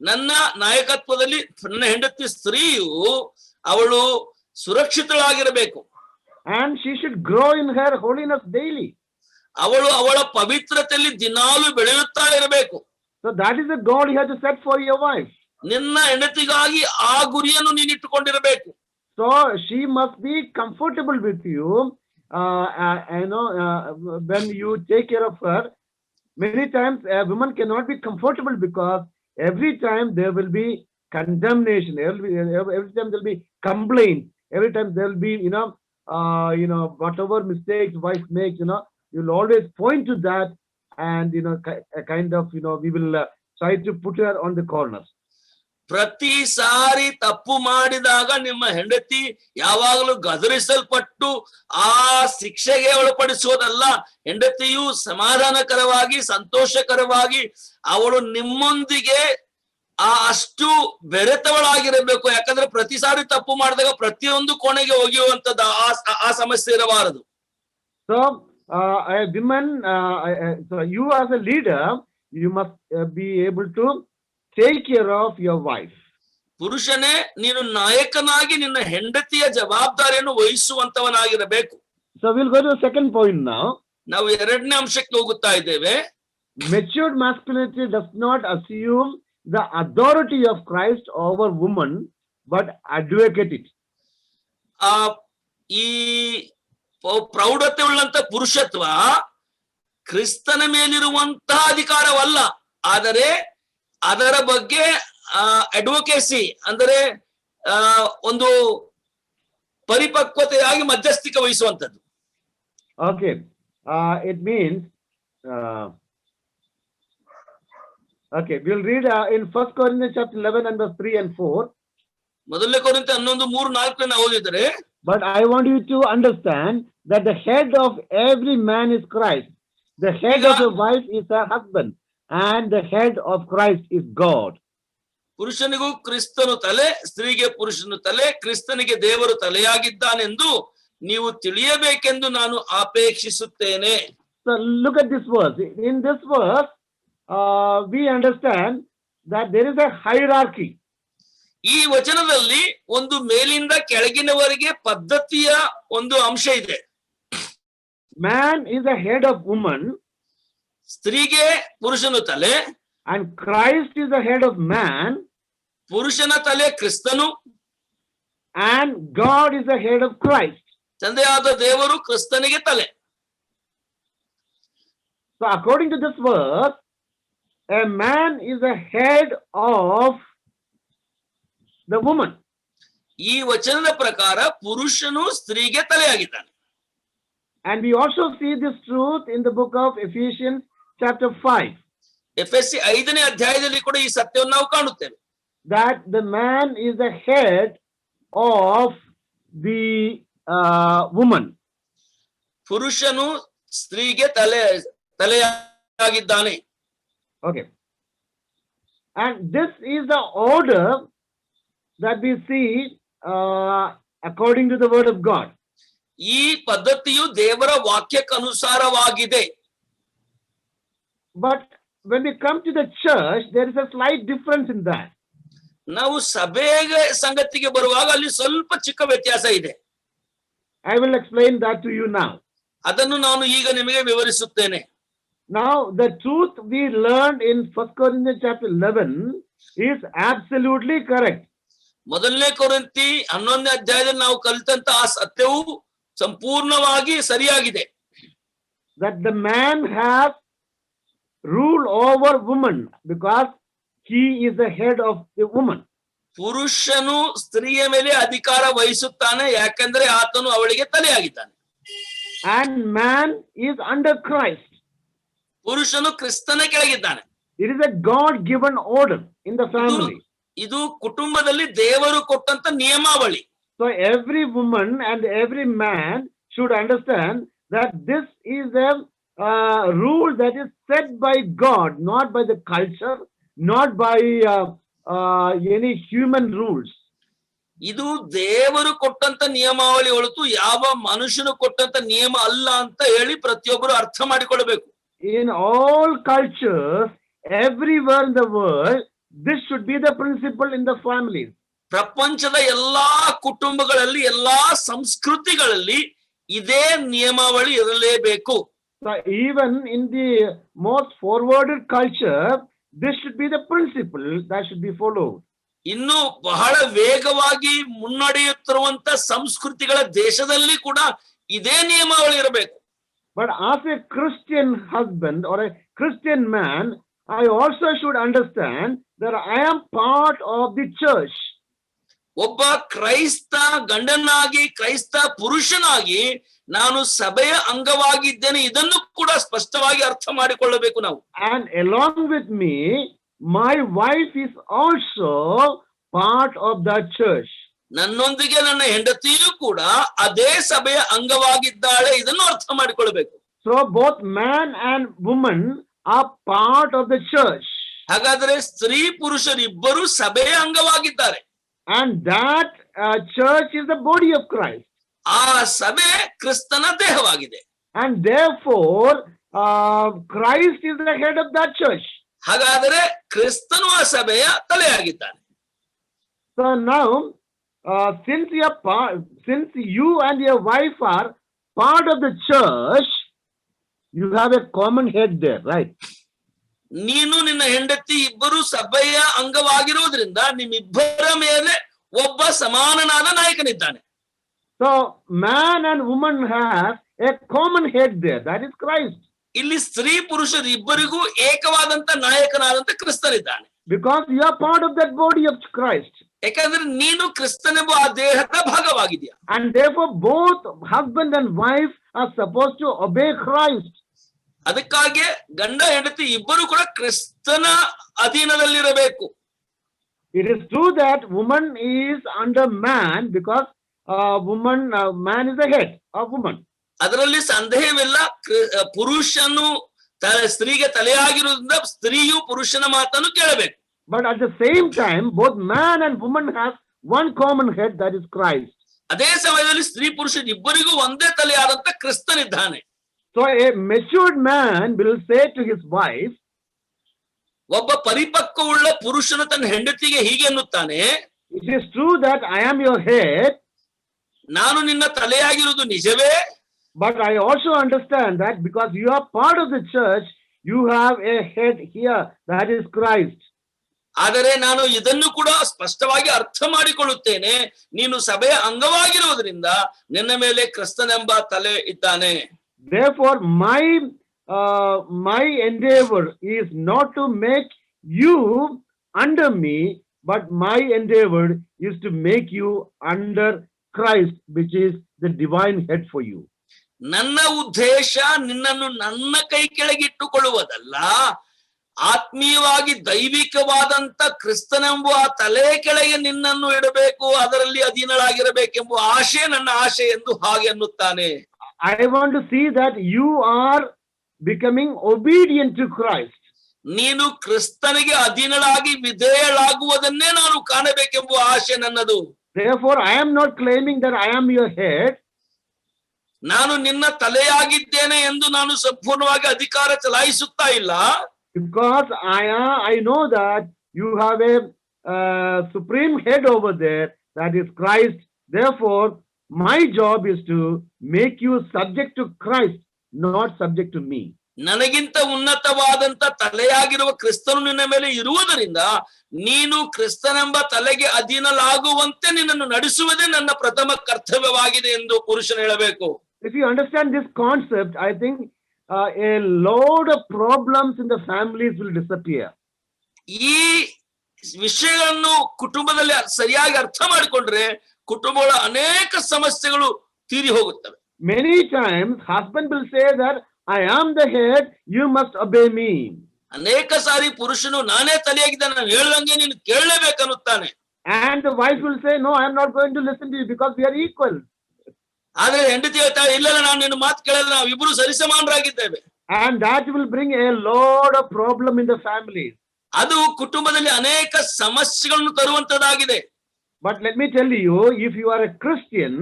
ನನ್ನ ನಾಯಕತ್ವದಲ್ಲಿ ನನ್ನ ಹೆಂಡತಿ ಸ್ತ್ರೀಯು ಅವಳು ಸುರಕ್ಷಿತಳಾಗಿರಬೇಕು. And she should grow in her holiness daily. ಅವಳು ಅವಳ ಪವಿತ್ರತೆಯಲ್ಲಿ ದಿನಾಲು ಬೆಳೆಯುತ್ತಾ ಇರಬೇಕು. So that is the goal you have to set for your wife. ನಿನ್ನ ಹೆಂಡತಿಗಾಗಿ ಆ ಗುರಿಯನ್ನು ನೀನು ಇಟ್ಟುಕೊಂಡಿರಬೇಕು. So she must be comfortable with you. When you take care of her, many times a woman cannot be comfortable because every time there will be condemnation. Every time there will be complaint. Every time there will be, whatever mistakes wife makes, you'll always point to that, and a kind of, we will try to put her on the corners. ಪ್ರತಿ ಸಾರಿ ತಪ್ಪು ಮಾಡಿದಾಗ ನಿಮ್ಮ ಹೆಂಡತಿ ಯಾವಾಗಲೂ ಗದರಿಸಲ್ಪಟ್ಟು ಆ ಶಿಕ್ಷೆಗೆ ಒಳಪಡಿಸುವುದಲ್ಲ, ಹೆಂಡತಿಯು ಸಮಾಧಾನಕರವಾಗಿ ಸಂತೋಷಕರವಾಗಿ ಅವಳು ನಿಮ್ಮೊಂದಿಗೆ ಅಷ್ಟು ಬೆರೆತವಳಾಗಿರಬೇಕು. ಯಾಕಂದ್ರೆ ಪ್ರತಿ ಸಾರಿ ತಪ್ಪು ಮಾಡಿದಾಗ ಪ್ರತಿಯೊಂದು ಕೋಣೆಗೆ ಹೋಗಿರುವಂತದ್ದು ಆ ಸಮಸ್ಯೆ ಇರಬಾರದು. So a woman, so you as a leader, you must be able to take care of your wife. ಪುರುಷನೇ, ನೀನು ನಾಯಕನಾಗಿ ನಿನ್ನ ಹೆಂಡತಿಯ ಜವಾಬ್ದಾರಿಯನ್ನು ವಹಿಸುವಂತವನಾಗಿರಬೇಕು. So we'll go to the second point now. ನಾವು ಎರಡನೇ ಅಂಶಕ್ಕೆ ಹೋಗುತ್ತಾ ಇದ್ದೇವೆ. Matured masculinity does not assume the authority of Christ over woman, but advocate it. ಈ ಪ್ರೌಢತೆ ಉಳ್ಳಂತ ಪುರುಷತ್ವ ಕ್ರಿಸ್ತನ ಮೇಲಿರುವಂತಹ ಅಧಿಕಾರವಲ್ಲ, ಆದರೆ ಅದರ ಬಗ್ಗೆ ಅಡ್ವೊಕೇಸಿ ಅಂದರೆ ಒಂದು ಪರಿಪಕ್ವತೆಯಾಗಿ ಮಧ್ಯಸ್ಥಿಕೆ ವಹಿಸುವಂತದ್ದು. Okay, it means okay, we'll read in 1 Corinthians chapter 11 and verse 3 and 4. ಮೊದಲನೇ ಕೊರಿಂಥ 11:3-4 ಓದಿದರೆ, but I want you to understand that the head of every man is Christ. The head of a wife is her husband, and the head of Christ is God. ಪುರುಷನಿಗೂ ಕ್ರಿಸ್ತನು ತಲೆ, ಸ್ತ್ರೀಗೆ ಪುರುಷನು ತಲೆ, ಕ್ರಿಸ್ತನಿಗೆ ದೇವರು ತಲೆಯಾಗಿದ್ದಾನೆಂದು ನೀವು ತಿಳಿಯಬೇಕೆಂದು ನಾನು ಅಪೇಕ್ಷಿಸುತ್ತೇನೆ. So look at this verse. In this verse, we understand that there is a hierarchy. ಈ ವಚನದಲ್ಲಿ ಒಂದು ಮೇಲಿಂದ ಕೆಳಗಿನವರೆಗೆ ಪದ್ಧತಿಯ ಒಂದು ಅಂಶ ಇದೆ. Man is the head of woman, ಸ್ತ್ರೀಗೆ ಪುರುಷನು ತಲೆ, and Christ is the head of man, ಪುರುಷನ ತಲೆ ಕ್ರಿಸ್ತನು, and God is the head of Christ. ತಂದೆಯಾದ ದೇವರು ಕ್ರಿಸ್ತನಿಗೆ ತಲೆ. So according to this verse, a man is the head of the woman. ಈ ವಚನದ ಪ್ರಕಾರ ಪುರುಷನು ಸ್ತ್ರೀಗೆ ತಲೆಯಾಗಿದ್ದಾನೆ. And we also see this truth in the book of Ephesians chapter 5. ಎಫೆಸಿ 5ನೇ ಅಧ್ಯಾಯದಲ್ಲಿ ಕೂಡ ಈ ಸತ್ಯವನ್ನು ನಾವು ಕಾಣುತ್ತೇವೆ. That the man is the head of the woman. ಪುರುಷನು ಸ್ತ್ರೀಗೆ ತಲೆಯಾಗಿದ್ದಾನೆ. Okay. And this is the order that we see according to the word of God. ಈ ಪದ್ಧತಿಯು ದೇವರ ವಾಕ್ಯಕ್ಕನುಸಾರವಾಗಿದೆ. But when we come to the church, there is a slight difference in that. ನಾವು ಸಭೆಗೆ ಸಂಗತಿಗೆ ಬರುವಾಗ ಅಲ್ಲಿ ಸ್ವಲ್ಪ ಚಿಕ್ಕ ವ್ಯತ್ಯಾಸ ಇದೆ. I will explain that to you now. ಅದನ್ನು ನಾನು ಈಗ ನಿಮಗೆ ವಿವರಿಸುತ್ತೇನೆ. Now, the truth we learned in 1 Corinthians chapter 11 is absolutely correct. ಮೊದಲನೇ ಕೊರಿಂಥಿ 11ನೇ ಅಧ್ಯಾಯದಲ್ಲಿ ನಾವು ಕಲಿತಂತ ಆ ಸತ್ಯವು ಸಂಪೂರ್ಣವಾಗಿ ಸರಿಯಾಗಿದೆ. That the man has rule over woman because he is the head of the woman. ಪುರುಷನು ಸ್ತ್ರೀಯ ಮೇಲೆ ಅಧಿಕಾರ ವಹಿಸುತ್ತಾನೆ, ಯಾಕಂದ್ರೆ ಆತನು ಅವಳಿಗೆ ತಲೆಯಾಗಿದ್ದಾನೆ. and man is under Christ. ಪುರುಷನು ಕ್ರಿಸ್ತನ ಕೆಳಗಿದ್ದಾನೆ. It is a God-given order in the family. ಇದು ಕುಟುಂಬದಲ್ಲಿ ದೇವರು ಕೊಟ್ಟಂತ ನಿಯಮಾವಳಿ. So every woman and every man should understand that this is a rule that is set by God, not by the culture, not by any human rules. ಇದು ದೇವರು ಕೊಟ್ಟಂತ ನಿಯಮಾವಳಿ ಹೊರತು ಯಾವ ಮನುಷ್ಯನು ಕೊಟ್ಟಂತ ನಿಯಮ ಅಲ್ಲ ಅಂತ ಹೇಳಿ ಪ್ರತಿಯೊಬ್ಬರು ಅರ್ಥ ಮಾಡಿಕೊಳ್ಳಬೇಕು. In all cultures, everywhere in the world, this should be the principle in the family. ಪ್ರಪಂಚದ ಎಲ್ಲಾ ಕುಟುಂಬಗಳಲ್ಲಿ ಎಲ್ಲಾ ಸಂಸ್ಕೃತಿಗಳಲ್ಲಿ ಇದೇ ನಿಯಮಾವಳಿ ಇರಲೇಬೇಕು. So even in the most forwarded culture, this should be the principle that should be followed. ಇನ್ನು ಬಹಳ ವೇಗವಾಗಿ ಮುನ್ನಡೆಯುತ್ತಿರುವಂತ ಸಂಸ್ಕೃತಿಗಳ ದೇಶದಲ್ಲಿ ಕೂಡ ಇದೇ ನಿಯಮಾವಳಿ ಇರಬೇಕು. But as a Christian husband or a Christian man, I also should understand that I am part of the church. ಒಬ್ಬ ಕ್ರೈಸ್ತ ಗಂಡನಾಗಿ ಕ್ರೈಸ್ತ ಪುರುಷನಾಗಿ ನಾನು ಸಭೆಯ ಅಂಗವಾಗಿದ್ದೇನೆ, ಇದನ್ನು ಕೂಡ ಸ್ಪಷ್ಟವಾಗಿ ಅರ್ಥ ಮಾಡಿಕೊಳ್ಳಬೇಕು ನಾವು. And along with me, my wife is also part of the church. ನನ್ನೊಂದಿಗೆ ನನ್ನ ಹೆಂಡತಿಯೂ ಕೂಡ ಅದೇ ಸಭೆಯ ಅಂಗವಾಗಿದ್ದಾಳೆ, ಇದನ್ನು ಅರ್ಥ ಮಾಡಿಕೊಳ್ಳಬೇಕು. So both man and woman are part of the church. ಹಾಗಾದ್ರೆ ಸ್ತ್ರೀ ಪುರುಷರಿಬ್ಬರು ಸಭೆಯ ಅಂಗವಾಗಿದ್ದಾರೆ. And that church is the body of Christ. ಆ ಸಭೆ ಕ್ರಿಸ್ತನ ದೇಹವಾಗಿದೆ. And therefore, Christ is the head of that church. ಹಾಗಾದರೆ ಕ್ರಿಸ್ತನು ಆ ಸಭೆಯ ತಲೆಯಾಗಿದ್ದಾನೆ. So now, since you and your wife are part of the church, you have a common head there, right? ನೀನು ನಿನ್ನ ಹೆಂಡತಿ ಇಬ್ಬರು ಸಭೆಯ ಅಂಗವಾಗಿರುವುದರಿಂದ ನಿಮ್ಮಿಬ್ಬರ ಮೇಲೆ ಒಬ್ಬ ಸಮಾನನಾದ ನಾಯಕನಿದ್ದಾನೆ. So man and woman have a common head there, that is Christ. ಇಲ್ಲಿ ಸ್ತ್ರೀ ಪುರುಷರಿಬ್ಬರಿಗೂ ಏಕವಾದಂತ ನಾಯಕನಾದಂತ ಕ್ರಿಸ್ತನಿದ್ದಾನೆ. Because you are part of that body of Christ. ಯಾಕಂದ್ರೆ ನೀನು ಕ್ರಿಸ್ತನೆಂಬ ಆ ದೇಹದ ಭಾಗವಾಗಿದೆಯಾ. And therefore both husband and wife are supposed to obey Christ. ಅದಕ್ಕಾಗಿ ಗಂಡ ಹೆಂಡತಿ ಇಬ್ಬರು ಕೂಡ ಕ್ರಿಸ್ತನ ಅಧೀನದಲ್ಲಿರಬೇಕು. It is true that woman is under man because man is the head of woman. ಅದರಲ್ಲಿ ಸಂದೇಹವಿಲ್ಲ. ಪುರುಷನು ಸ್ತ್ರೀಗೆ ತಲೆಯಾಗಿರುವುದರಿಂದ ಸ್ತ್ರೀಯು ಪುರುಷನ ಮಾತನ್ನು ಕೇಳಬೇಕು. But at the same time, both man and woman have one common head, that is Christ. ಅದೇ ಸಮಯದಲ್ಲಿ ಸ್ತ್ರೀ ಪುರುಷ ಇಬ್ಬರಿಗೂ ಒಂದೇ ತಲೆಯಾದಂತ ಕ್ರಿಸ್ತನಿದ್ದಾನೆ. So a matured man will say to his wife, ಒಬ್ಬ ಪರಿಪಕ್ವವುಳ್ಳ ಪುರುಷನು ತನ್ನ ಹೆಂಡತಿಗೆ ಹೀಗೆ ಎನ್ನುತ್ತಾನೆ, it is true that I am your head, ನಾನು ನಿನ್ನ ತಲೆಯಾಗಿರುವುದು ನಿಜವೇ, but I also understand that because you are part of the church, you have a head here, that is Christ. ಆದರೆ ನಾನು ಇದನ್ನು ಕೂಡ ಸ್ಪಷ್ಟವಾಗಿ ಅರ್ಥ ಮಾಡಿಕೊಳ್ಳುತ್ತೇನೆ, ನೀನು ಸಭೆಯ ಅಂಗವಾಗಿರುವುದರಿಂದ ನಿನ್ನ ಮೇಲೆ ಕ್ರಿಸ್ತನೆಂಬ ತಲೆ ಇದ್ದಾನೆ. Therefore my endeavor is not to make you under me, but my endeavor is to make you under Christ, which is the divine head for you. ನನ್ನ ಉದ್ದೇಶ ನಿನ್ನನ್ನು ನನ್ನ ಕೈ ಕೆಳಗಿಟ್ಟುಕೊಳ್ಳುವುದಲ್ಲ, ಆತ್ಮೀಯವಾಗಿ ದೈವಿಕವಾದಂತ ಕ್ರಿಸ್ತನೆಂಬ ಆ ತಲೆ ಕೆಳಗೆ ನಿನ್ನನ್ನು ಇಡಬೇಕು, ಅದರಲ್ಲಿ ಅಧೀನಳಾಗಿರಬೇಕೆಂಬ ಆಶೆ ನನ್ನ ಆಶೆ ಎಂದು ಹಾಗೆ ಅನ್ನುತ್ತಾನೆ. I want to see that you are becoming obedient to Christ. ನೀನು ಕ್ರಿಸ್ತನಿಗೆ ಅಧೀನಳಾಗಿ ವಿಧೇಯಳಾಗುವುದನ್ನೇ ನಾನು ಕಾಣಬೇಕೆಂಬ ಆಶೆ ನನ್ನದು. Therefore I am not claiming that I am your head. ನಾನು ನಿನ್ನ ತಲೆಯಾಗಿದ್ದೇನೆ ಎಂದು ನಾನು ಸಂಪೂರ್ಣವಾಗಿ ಅಧಿಕಾರ ಚಲಾಯಿಸುತ್ತಾ ಇಲ್ಲ. Because I know that you have a supreme head over there, that is Christ. Therefore my job is to make you subject to Christ, not subject to me. ನನಗಿಂತ ಉನ್ನತವಾದಂತ ತಲೆಯಾಗಿರುವ ಕ್ರಿಸ್ತನು ನಿನ್ನ ಮೇಲೆ ಇರುವುದರಿಂದ ನೀನು ಕ್ರಿಸ್ತನೆಂಬ ತಲೆಗೆ ಅಧೀನಲಾಗುವಂತೆ ನಿನ್ನನ್ನು ನಡೆಸುವುದೇ ನನ್ನ ಪ್ರಥಮ ಕರ್ತವ್ಯವಾಗಿದೆ ಎಂದು ಪುರುಷನು ಹೇಳಬೇಕು. If you understand this concept, I think a load of problems in the families will disappear. ಈ ವಿಷಯಗಳನ್ನು ಕುಟುಂಬದಲ್ಲಿ ಸರಿಯಾಗಿ ಅರ್ಥ ಮಾಡಿಕೊಂಡ್ರೆ ಕುಟುಂಬಗಳ ಅನೇಕ ಸಮಸ್ಯೆಗಳು ತೀರಿ ಹೋಗುತ್ತವೆ. many times husband will say that I am the head, you must obey me. ಅನೇಕ ಸಾರಿ ಪುರುಷನು ನಾನೇ ತಲೆಯಾಗಿದ್ದಾನೆ, ನಾನು ಹೇಳ್ದಂಗೆ ನೀನು ಕೇಳಲೇಬೇಕನ್ನುತ್ತಾನೆ. And the wife will say, no, I am not going to listen to you because we are equal. ಆದ್ರೆ ಹೆಂಡತಿ ಹೇಳ್ತಾಳೆ, ಇಲ್ಲ ನಾನು ನಿನ್ನ ಮಾತು ಕೇಳಲ್ಲ, ನಾವು ಇಬ್ರು ಸರಿಸಮಾನರಾಗಿದ್ದೇವೆ. And that will bring a lot of problem in the family. ಅದು ಕುಟುಂಬದಲ್ಲಿ ಅನೇಕ ಸಮಸ್ಯೆಗಳನ್ನು ತರುವಂತದ್ದಾಗಿದೆ. But let me tell you, if you are a Christian,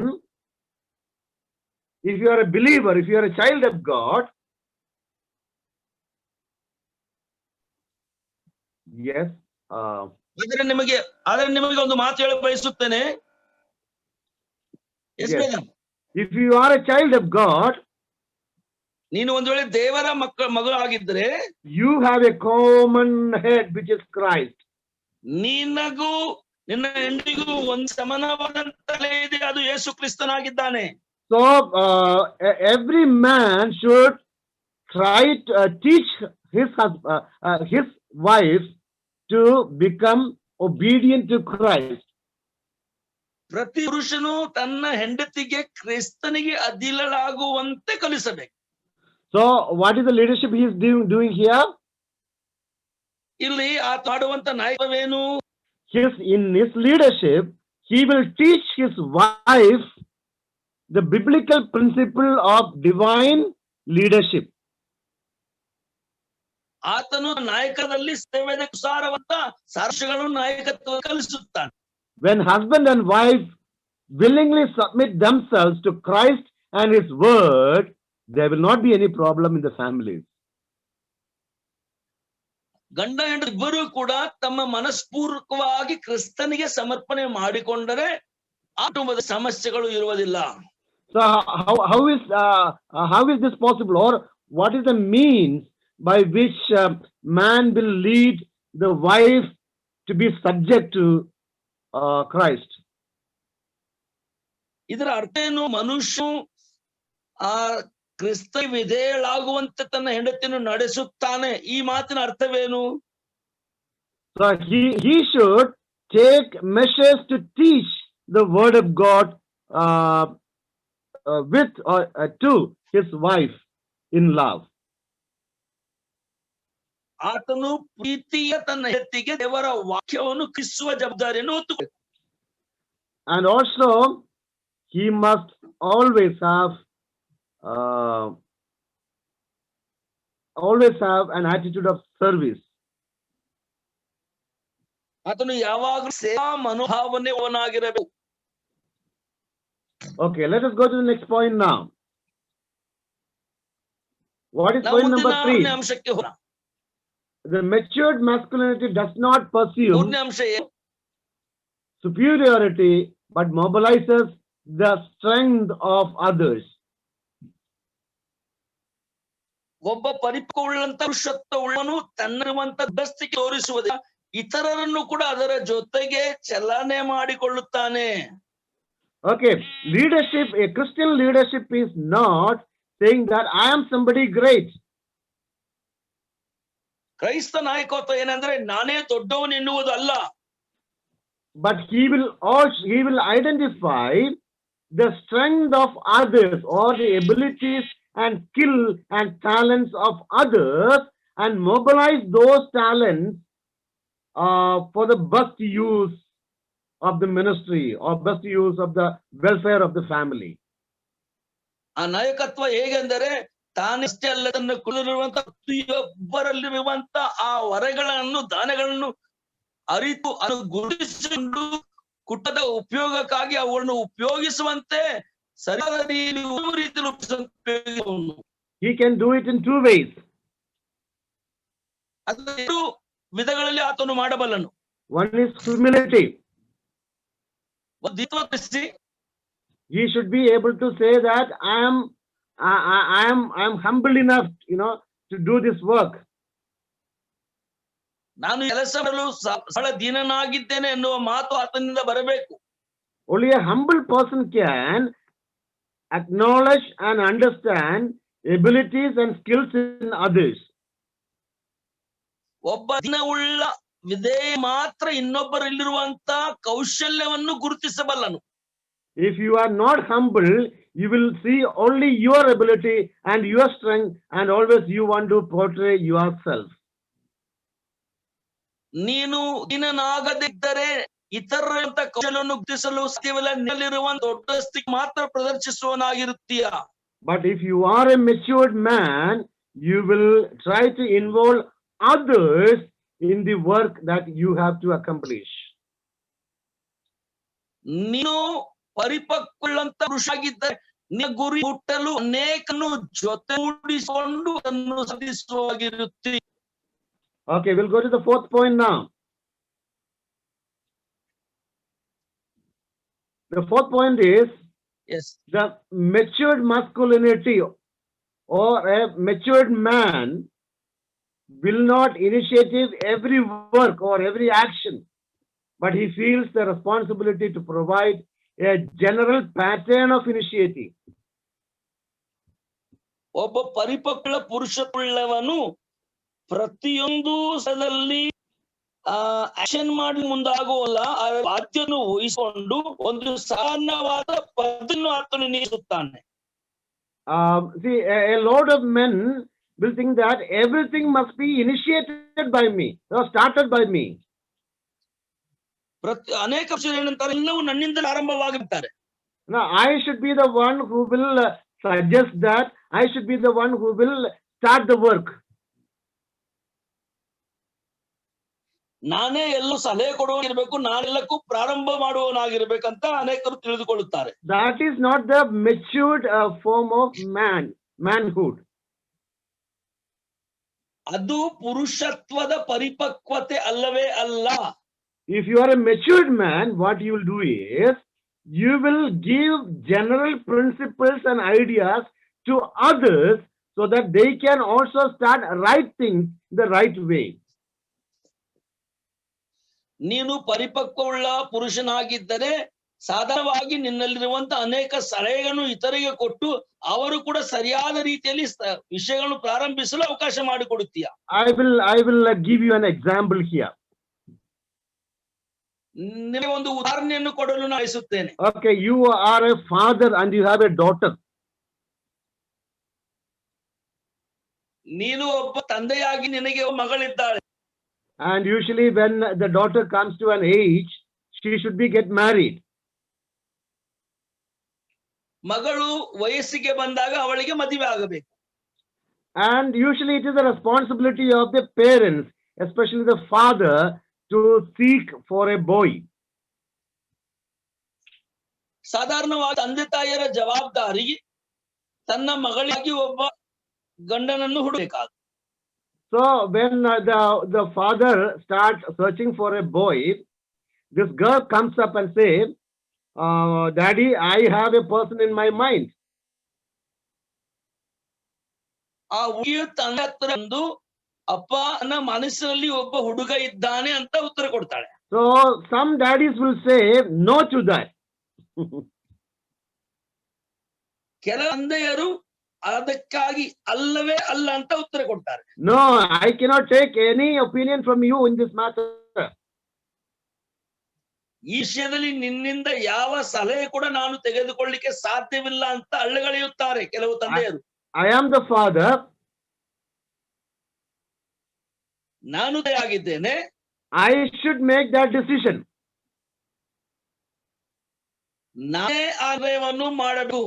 if you are a believer, if you are a child of God, yes, ಆದರೆ ನಿಮಗೆ ಒಂದು ಮಾತು ಹೇಳ ಬಯಸುತ್ತೇನೆ. yes. If you are a child of God, ನೀನು ಒಂದು ವೇಳೆ ದೇವರ ಮಗಳಾಗಿದ್ರೆ, you have a common head which is Christ. ನಿನಗೂ ನಿನ್ನ ಹೆಂಡತಿಗೂ ಒಂದು ಸಮಾನವಾದಂತ ತಲೆ ಇದೆ, ಅದು ಯೇಸು ಕ್ರಿಸ್ತನಾಗಿದ್ದಾನೆ. So every man should try to teach his wife to become obedient to Christ. ಪ್ರತಿ ಪುರುಷನು ತನ್ನ ಹೆಂಡತಿಗೆ ಕ್ರಿಸ್ತನಿಗೆ ಅಧೀನಳಾಗುವಂತೆ ಕಲಿಸಬೇಕು. So what is the leadership he is doing here? ಇಲ್ಲಿ ಆ ಮಾಡುವಂತ ನಾಯಕವೇನು? In his leadership, he will teach his wife the biblical principle of divine leadership. ಆತನು ನಾಯಕದಲ್ಲಿ ಸೇವೆದಕ್ಕುಸಾರವಂತ ಸಾರ್ಷಗಳನ್ನು ನಾಯಕತ್ವ ಕಲಿಸುತ್ತಾನೆ. When husband and wife willingly submit themselves to Christ and his word, there will not be any problem in the families. ಗಂಡ ಹೆಂಡತಿ ಇಬ್ಬರೂ ಕೂಡ ತಮ್ಮ ಮನಸ್ಪೂರ್ವಕವಾಗಿ ಕ್ರಿಸ್ತನಿಗೆ ಸಮರ್ಪಣೆ ಮಾಡಿಕೊಂಡರೆ ಆ ಕುಟುಂಬದ ಸಮಸ್ಯೆಗಳು ಇರುವುದಿಲ್ಲ. So how is this possible, or what is the means by which man will lead the wife to be subject to Christ? ಇದರ ಅರ್ಥ ಏನು? ಮನುಷ್ಯ ಆ ಕ್ರಿಸ್ತ ವಿಧೇಯಳಾಗುವಂತೆ ತನ್ನ ಹೆಂಡತಿಯನ್ನು ನಡೆಸುತ್ತಾನೆ. ಈ ಮಾತಿನ ಅರ್ಥವೇನು? So he should take measures to teach the word of God with to his wife in love. ಆತನು ಪ್ರೀತಿಯ ತನ್ನ ಹೆಂಡತಿಗೆ ದೇವರ ವಾಕ್ಯವನ್ನು ಕಲಿಸುವ ಜವಾಬ್ದಾರಿಯನ್ನು ಹೊತ್ತುಕೊಳ್ಳಬೇಕು. And also he must always have an attitude of service. ಆತನು ಯಾವಾಗಲೂ ಸೇವಾ ಮನೋಭಾವನೆಯವನಾಗಿರಬೇಕು. Okay, let us go to the next point now. What is point number 3? ಅಂಶಕ್ಕೆ ಹೋಗೋಣ. The matured masculinity does not pursue ಮೂರನೇ ಅಂಶ ಏನು? superiority but mobilizes the strength of others. ಒಬ್ಬ ಪರಿಪಕ್ವವುಳ್ಳಂತ ಪುರುಷತ್ವವುಳ್ಳವನು ತನ್ನಿರುವಂತ ದಸ್ತಿಗೆ ತೋರಿಸುವುದಿಲ್ಲ, ಇತರರನ್ನು ಕೂಡ ಅದರ ಜೊತೆಗೆ ಚಲನೆ ಮಾಡಿಕೊಳ್ಳುತ್ತಾನೆ. Okay, leadership, a Christian leadership is not saying that I am somebody great. ಕ್ರೈಸ್ತ ನಾಯಕತ್ವ ಏನಂದ್ರೆ ನಾನೇ ದೊಡ್ಡವನು ಎನ್ನುವುದು ಅಲ್ಲ. But he will identify the strength of others or the abilities and skill and talents of others and mobilize those talents for the best use of the ministry or best use of the welfare of the family. ಆ ನಾಯಕತ್ವ ಹೇಗೆಂದರೆ ತಾನಷ್ಟೇ ಅಲ್ಲ, ತನ್ನ ಕುಲದಲ್ಲಿರುವಂತ ಪ್ರತಿಯೊಬ್ಬರಲ್ಲಿರುವಂತ ಆ ವರಗಳನ್ನು ದಾನಗಳನ್ನು ಅರಿತು ಅದು ಗುರುತಿಸಿಕೊಂಡು ಕುಟುಂಬದ ಉಪಯೋಗಕ್ಕಾಗಿ ಅವುಗಳನ್ನು ಉಪಯೋಗಿಸುವಂತೆ ಸರಿಯಾದ ರೀತಿಯಲ್ಲಿ He can do it in two ways. ಅದು ಎರಡು ವಿಧಗಳಲ್ಲಿ ಆತನು ಮಾಡಬಲ್ಲನು. One is humility. He should be able to say that I am humble enough, to do this work. ನಾನು ಕೆಲಸ ಮಾಡಲು ಸರಳ ದೀನನಾಗಿದ್ದೇನೆ ಎನ್ನುವ ಮಾತು ಆತನಿಂದ ಬರಬೇಕು. Only a humble person can acknowledge and understand abilities and skills in others. ಒಬ್ಬ ದೀನವುಳ್ಳ ವಿಧೇಯ ಮಾತ್ರ ಇನ್ನೊಬ್ಬರಲ್ಲಿರುವಂತ ಕೌಶಲ್ಯವನ್ನು ಗುರುತಿಸಬಲ್ಲನು. If you are not humble, you will see only your ability and your strength, and always you want to portray yourself. ನೀನು ದೀನನಾಗದಿದ್ದರೆ ಇತರರಂತ ಕೌಶಲವನ್ನು ಗುರುತಿಸಲು ಸಾಧ್ಯವಿಲ್ಲ. ನಿನ್ನಲ್ಲಿರುವ ದೊಡ್ಡ ಸ್ಥಿತಿ ಮಾತ್ರ ಪ್ರದರ್ಶಿಸುವನಾಗಿರುತ್ತೀಯ. But if you are a matured man, you will try to involve others in the work that you have to accomplish. ನೀನು ಪರಿಪಕ್ವಳ್ಳಂತ ಪುರುಷಾಗಿದ್ದರೆ ನಿನ್ನ ಗುರಿ ಮುಟ್ಟಲು ಅನೇಕನ್ನು ಜೊತೆಗೂಡಿಸಿಕೊಂಡು ಅದನ್ನು ಸಾಧಿಸುವಾಗಿರುತ್ತಿ. Okay, we'll go to the fourth point now. The fourth point is Yes. the matured masculinity or a matured man will not initiate every work or every action, but he feels the responsibility to provide a general pattern of initiative. ಒಬ್ಬ ಪರಿಪಕ್ವ ಪುರುಷವುಳ್ಳವನು ಪ್ರತಿಯೊಂದು ಸ್ಥಳದಲ್ಲಿ action ಮಾಡಿ ಮುಂದಾಗುವಲ್ಲ, ಆ ಬಾಧ್ಯತೆಯನ್ನು ವಹಿಸಿಕೊಂಡು ಒಂದು ಸಾಧಾರಣವಾದ ಪದವನ್ನು ಆತನು ನಿಲ್ಲಿಸುತ್ತಾನೆ. See, a lot of men will think that everything must be initiated by me or started by me. ಅನೇಕ ಏನಂತಾರೆ, ಎಲ್ಲವೂ ನನ್ನಿಂದಲೇ ಆರಂಭವಾಗಿರ್ತಾರೆ. Now, I should be the one who will suggest that. I should be the one who will start the work. ನಾನೇ ಎಲ್ಲೂ ಸಲಹೆ ಕೊಡುವವನಾಗಿರ್ಬೇಕು, ನಾನೆಲ್ಲಕ್ಕೂ ಪ್ರಾರಂಭ ಮಾಡುವವನಾಗಿರ್ಬೇಕಂತ ಅನೇಕರು ತಿಳಿದುಕೊಳ್ಳುತ್ತಾರೆ. That is not the matured form of manhood. ಅದು ಪುರುಷತ್ವದ ಪರಿಪಕ್ವತೆ ಅಲ್ಲವೇ ಅಲ್ಲ. If you are a matured man, what you will do is, you will give general principles and ideas to others so that they can also start right things the right way. ನೀನು ಪರಿಪಕ್ವವುಳ್ಳ ಪುರುಷನಾಗಿದ್ದರೆ ಸಾಧಾರಣವಾಗಿ ನಿನ್ನಲ್ಲಿರುವಂತ ಅನೇಕ ಸಲಹೆಗಳನ್ನು ಇತರಿಗೆ ಕೊಟ್ಟು ಅವರು ಕೂಡ ಸರಿಯಾದ ರೀತಿಯಲ್ಲಿ ವಿಷಯಗಳನ್ನು ಪ್ರಾರಂಭಿಸಲು ಅವಕಾಶ ಮಾಡಿಕೊಡುತ್ತೀಯ. I will give you an example here. ನಿಮಗೆ ಒಂದು ಉದಾಹರಣೆಯನ್ನು ಕೊಡಲು ನಾನು ಬಯಸುತ್ತೇನೆ. Okay, you are a father and you have a daughter. ನೀನು ಒಬ್ಬ ತಂದೆಯಾಗಿ ನಿನಗೆ ಒಬ್ಬ ಮಗಳಿದ್ದಾಳೆ. And usually when the daughter comes to an age, she should get married. ಮಗಳು ವಯಸ್ಸಿಗೆ ಬಂದಾಗ ಅವಳಿಗೆ ಮದುವೆ ಆಗಬೇಕು. And usually it is the responsibility of the parents, especially the father, to seek for a boy. ಸಾಧಾರಣವಾಗಿ ತಂದೆ ತಾಯಿಯರ ಜವಾಬ್ದಾರಿ ತನ್ನ ಮಗಳಿಗಾಗಿ ಒಬ್ಬ ಗಂಡನನ್ನು ಹುಡುಕಬೇಕಾದ. So when the father starts searching for a boy, this girl comes up and says, Daddy, I have a person in my mind. ಆ ಹುಡುಗಿಯು ತಂದೆ ಹತ್ರ ಬಂದು, ಅಪ್ಪ ನನ್ನ ಮನಸ್ಸಿನಲ್ಲಿ ಒಬ್ಬ ಹುಡುಗ ಇದ್ದಾನೆ ಅಂತ ಉತ್ತರ ಕೊಡ್ತಾಳೆ. So some daddies will say no to that. ಕೆಲ ತಂದೆಯರು ಅದಕ್ಕಾಗಿ ಅಲ್ಲವೇ ಅಲ್ಲ ಅಂತ ಉತ್ತರ ಕೊಡ್ತಾರೆ. No, I cannot take any opinion from you in this matter. ಈ ವಿಷಯದಲ್ಲಿ ನಿನ್ನಿಂದ ಯಾವ ಸಲಹೆ ಕೂಡ ನಾನು ತೆಗೆದುಕೊಳ್ಳಿಕ್ಕೆ ಸಾಧ್ಯವಿಲ್ಲ ಅಂತ ಅಳ್ಳಗಳೆಯುತ್ತಾರೆ ಕೆಲವು ತಂದೆಯರು. I am the father. ನಾನು ಆಗಿದ್ದೇನೆ. I should make that decision. ನಾನೇ ಆ ನಿರ್ಣಯವನ್ನು ಮಾಡಬೇಕು.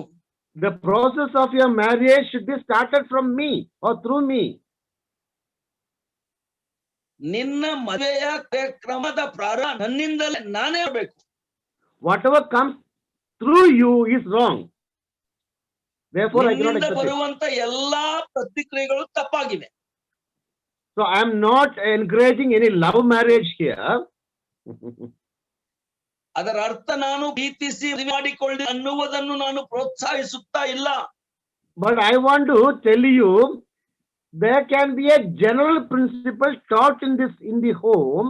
The process of your marriage should be started from me or through me. ನಿನ್ನ ಮದುವೆಯ ಕ್ರಮದ ಪ್ರಾರಂಭ ನನ್ನಿಂದಲೇ ನಾನೇ ಮಾಡಬೇಕು. Whatever comes through you is wrong. Therefore, I cannot accept it. ಬರುವಂತ ಎಲ್ಲಾ ಪ್ರತಿಕ್ರಿಯೆಗಳು ತಪ್ಪಾಗಿವೆ. So I am not encouraging any love marriage here. ಅದರ ಅರ್ಥ ನಾನು ಪ್ರೀತಿಸಿ ಮಾಡಿಕೊಳ್ಳಿ ಅನ್ನುವುದನ್ನು ನಾನು ಪ್ರೋತ್ಸಾಹಿಸುತ್ತಾ ಇಲ್ಲ. But I want to tell you, there can be a general principle taught in the home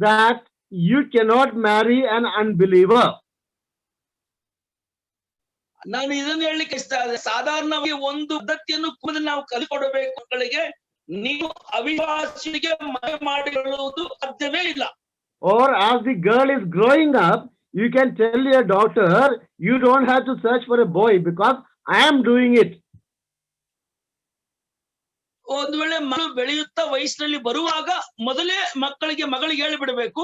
that you cannot marry an unbeliever. ನಾನು ಇದನ್ನು ಹೇಳಲಿಕ್ಕೆ ಇಷ್ಟ. ಸಾಧಾರಣವಾಗಿ ಒಂದು ಪದ್ಧತಿಯನ್ನು ನಾವು ಕಲಿಕೊಡಬೇಕು ಮಕ್ಕಳಿಗೆ. ನೀವು ಅವಿಶ್ವಾಸಿಗೆ ಮದುವೆ ಮಾಡಿಕೊಳ್ಳುವುದು ಸಾಧ್ಯವೇ ಇಲ್ಲ. Or as the girl is growing up, you can tell your daughter, you don't have to search for a boy because I am doing it. ಒಂದು ವೇಳೆ ಮಗಳು ಬೆಳೆಯುತ್ತಾ ವಯಸ್ಸಿನಲ್ಲಿ ಬರುವಾಗ ಮೊದಲೇ ಮಗಳಿಗೆ ಹೇಳಿಬಿಡಬೇಕು,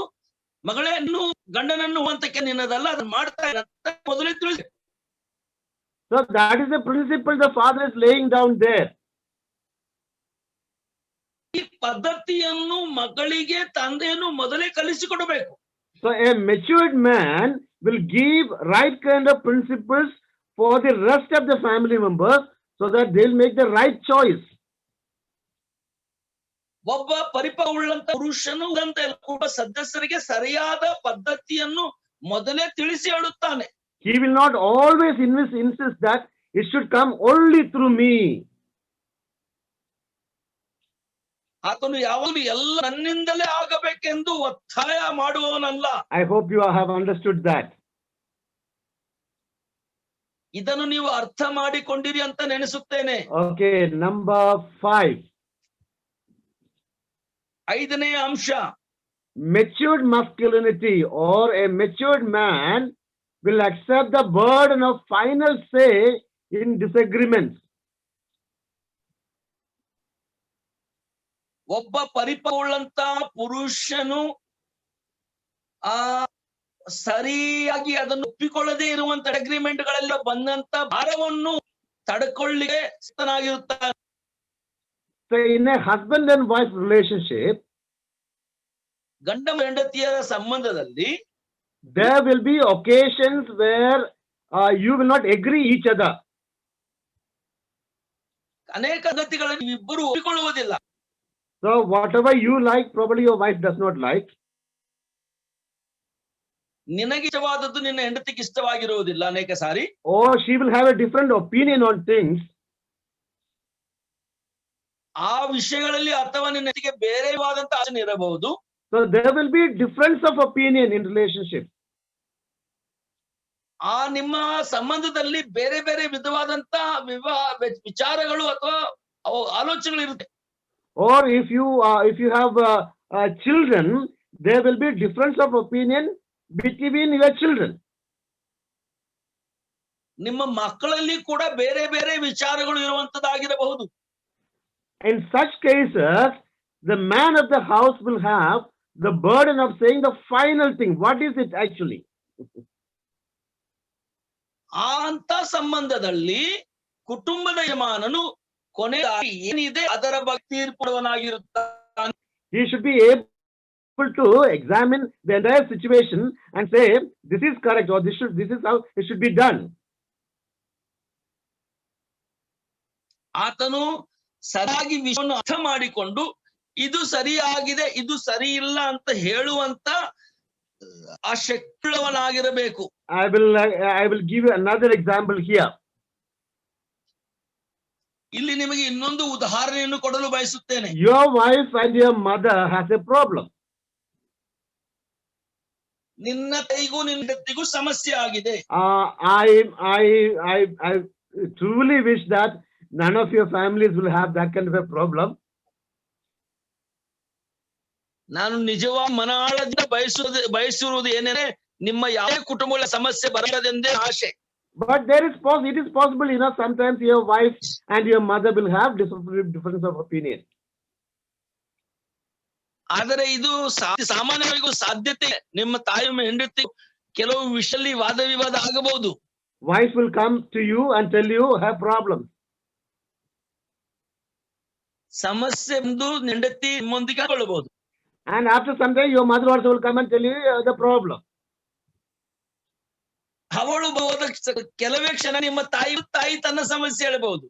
ಮಗಳೇ ನೀನು ಗಂಡನನ್ನು ಹೂವಂತಕ್ಕೆ ನಿನ್ನದಲ್ಲ, ಅದನ್ನ ಮಾಡ್ತಾ ಇರಂತ ಮೊದಲೇ ತಿಳಿಸಿ. So that is the principle the father is laying down there. ಈ ಪದ್ಧತಿಯನ್ನು ಮಗಳಿಗೆ ತಂದೆಯನ್ನು ಮೊದಲೇ ಕಲಿಸಿಕೊಡಬೇಕು. So a matured man will give right kind of principles for the rest of the family members so that they'll make the right choice. ಒಬ್ಬ ಪರಿಪಕ್ವವುಳ್ಳಂತ ಪುರುಷನು ಕೂಡ ಸದಸ್ಯರಿಗೆ ಸರಿಯಾದ ಪದ್ಧತಿಯನ್ನು ಮೊದಲೇ ತಿಳಿಸಿ ಹೇಳುತ್ತಾನೆ. He will not always insist that it should come only through me. ಆತನು ಯಾವಾಗಲೂ ಎಲ್ಲ ನನ್ನಿಂದಲೇ ಆಗಬೇಕೆಂದು ಒತ್ತಾಯ ಮಾಡುವವನಲ್ಲ. I hope you have understood that. ಇದನ್ನು ನೀವು ಅರ್ಥ ಮಾಡಿಕೊಂಡಿರಿ ಅಂತ ನೆನೆಸುತ್ತೇನೆ. Okay, number 5. ಐದನೇ ಅಂಶ, matured masculinity or a matured man will accept the burden of final say in disagreements. ಒಬ್ಬ ಪರಿಪಕ್ವವುಳ್ಳಂತ ಪುರುಷನು ಸರಿಯಾಗಿ ಅದನ್ನು ಒಪ್ಪಿಕೊಳ್ಳದೆ ಇರುವಂತ ಅಗ್ರಿಮೆಂಟ್ ಗಳೆಲ್ಲ ಬಂದಂತ ಭಾರವನ್ನು ತಡ್ಕೊಳ್ಳಿಕ್ಕೆ ಸಿದ್ಧನಾಗಿರುತ್ತಾನೆ. So in a husband and wife relationship, ಗಂಡ ಹೆಂಡತಿಯರ ಸಂಬಂಧದಲ್ಲಿ there will be occasions where you will not agree each other. ಅನೇಕ ಸಂಗತಿಗಳನ್ನು ಇಬ್ಬರು ಒಪ್ಪಿಕೊಳ್ಳುವುದಿಲ್ಲ. So whatever you like, probably your wife does not like. ನಿನಗೆ ಇಷ್ಟವಾದದ್ದು ನಿನ್ನ ಹೆಂಡತಿಗೆ ಇಷ್ಟವಾಗಿರುವುದಿಲ್ಲ ಅನೇಕ ಸಾರಿ. Or she will have a different opinion on things. ಆ ವಿಷಯಗಳಲ್ಲಿ ಅಥವಾ ನಿನ್ನ ಹೆಂಡತಿಗೆ ಬೇರೆವಾದಂತ ಆಲೋಚನೆ ಇರಬಹುದು. So there will be difference of opinion in relationship. ಆ ನಿಮ್ಮ ಸಂಬಂಧದಲ್ಲಿ ಬೇರೆ ಬೇರೆ ವಿಧವಾದಂತ ವಿಚಾರಗಳು ಅಥವಾ ಆಲೋಚನೆಗಳು ಇರುತ್ತೆ. Or if you have children, there will be difference of opinion between your children. ನಿಮ್ಮ ಮಕ್ಕಳಲ್ಲಿ ಕೂಡ ಬೇರೆ ಬೇರೆ ವಿಚಾರಗಳು ಇರುವಂತದ್ದಾಗಿರಬಹುದು. In such cases, the man of the house will have the burden of saying the final thing. What is it actually? ಅಂತ ಸಂಬಂಧದಲ್ಲಿ ಕುಟುಂಬದ ಯಜಮಾನನು ಕೊನೆಯಾಗಿ ಏನಿದೆ ಅದರ ಬಗ್ಗೆ ತೀರ್ಪುವನಾಗಿರುತ್ತಾನೆ. He should be able to examine the entire situation and say, this is correct, or this is how it should be done. ಆತನು ಸರಿಯಾಗಿ ವಿಷಯವನ್ನು ಅರ್ಥ ಮಾಡಿಕೊಂಡು ಇದು ಸರಿಯಾಗಿದೆ ಇದು ಸರಿ ಇಲ್ಲ ಅಂತ ಹೇಳುವಂತ ಆ ಶಕ್ತಿಯುಳ್ಳವನಾಗಿರಬೇಕು. I will give you another example here. ಇಲ್ಲಿ ನಿಮಗೆ ಇನ್ನೊಂದು ಉದಾಹರಣೆಯನ್ನು ಕೊಡಲು ಬಯಸುತ್ತೇನೆ. Your wife and your mother has a problem. ನಿನ್ನ ತಾಯಿಗೂ ನಿನ್ನ ಹೆಂಡತಿಗೂ ಸಮಸ್ಯೆ ಆಗಿದೆ. I truly wish that none of your families will have that kind of a problem. ನಾನು ನಿಜವಾಗಿ ಮನಆಳದಿಂದ ಬಯಸಿರುವುದು ಏನೆಂದರೆ ನಿಮ್ಮ ಯಾವ ಕುಟುಂಬಗಳ ಸಮಸ್ಯೆ ಬರಬಾರದೆಂದೇ ಆಶೆ. But it is possible, sometimes your wife and your mother will have difference of opinion. ಆದರೆ ಇದು ಸಾಮಾನ್ಯವಾಗಿ ಸಾಧ್ಯತೆ. ನಿಮ್ಮ ತಾಯಿ ಹೆಂಡತಿ ಕೆಲವು ವಿಷಯದಲ್ಲಿ ವಾದ ವಿವಾದ ಆಗಬಹುದು. Wife will come to you and tell you her problem. ಸಮಸ್ಯೆ ಎಂದು ಹೆಂಡತಿ ನಿಮ್ಮೊಂದಿಗೆ ಹಂಚಿಕೊಳ್ಳಬಹುದು. And after some time, your mother also will come and tell you the problem. ಅವಳು ಕೆಲವೇ ಕ್ಷಣ ನಿಮ್ಮ ತಾಯಿ ತನ್ನ ಸಮಸ್ಯೆ ಹೇಳಬಹುದು.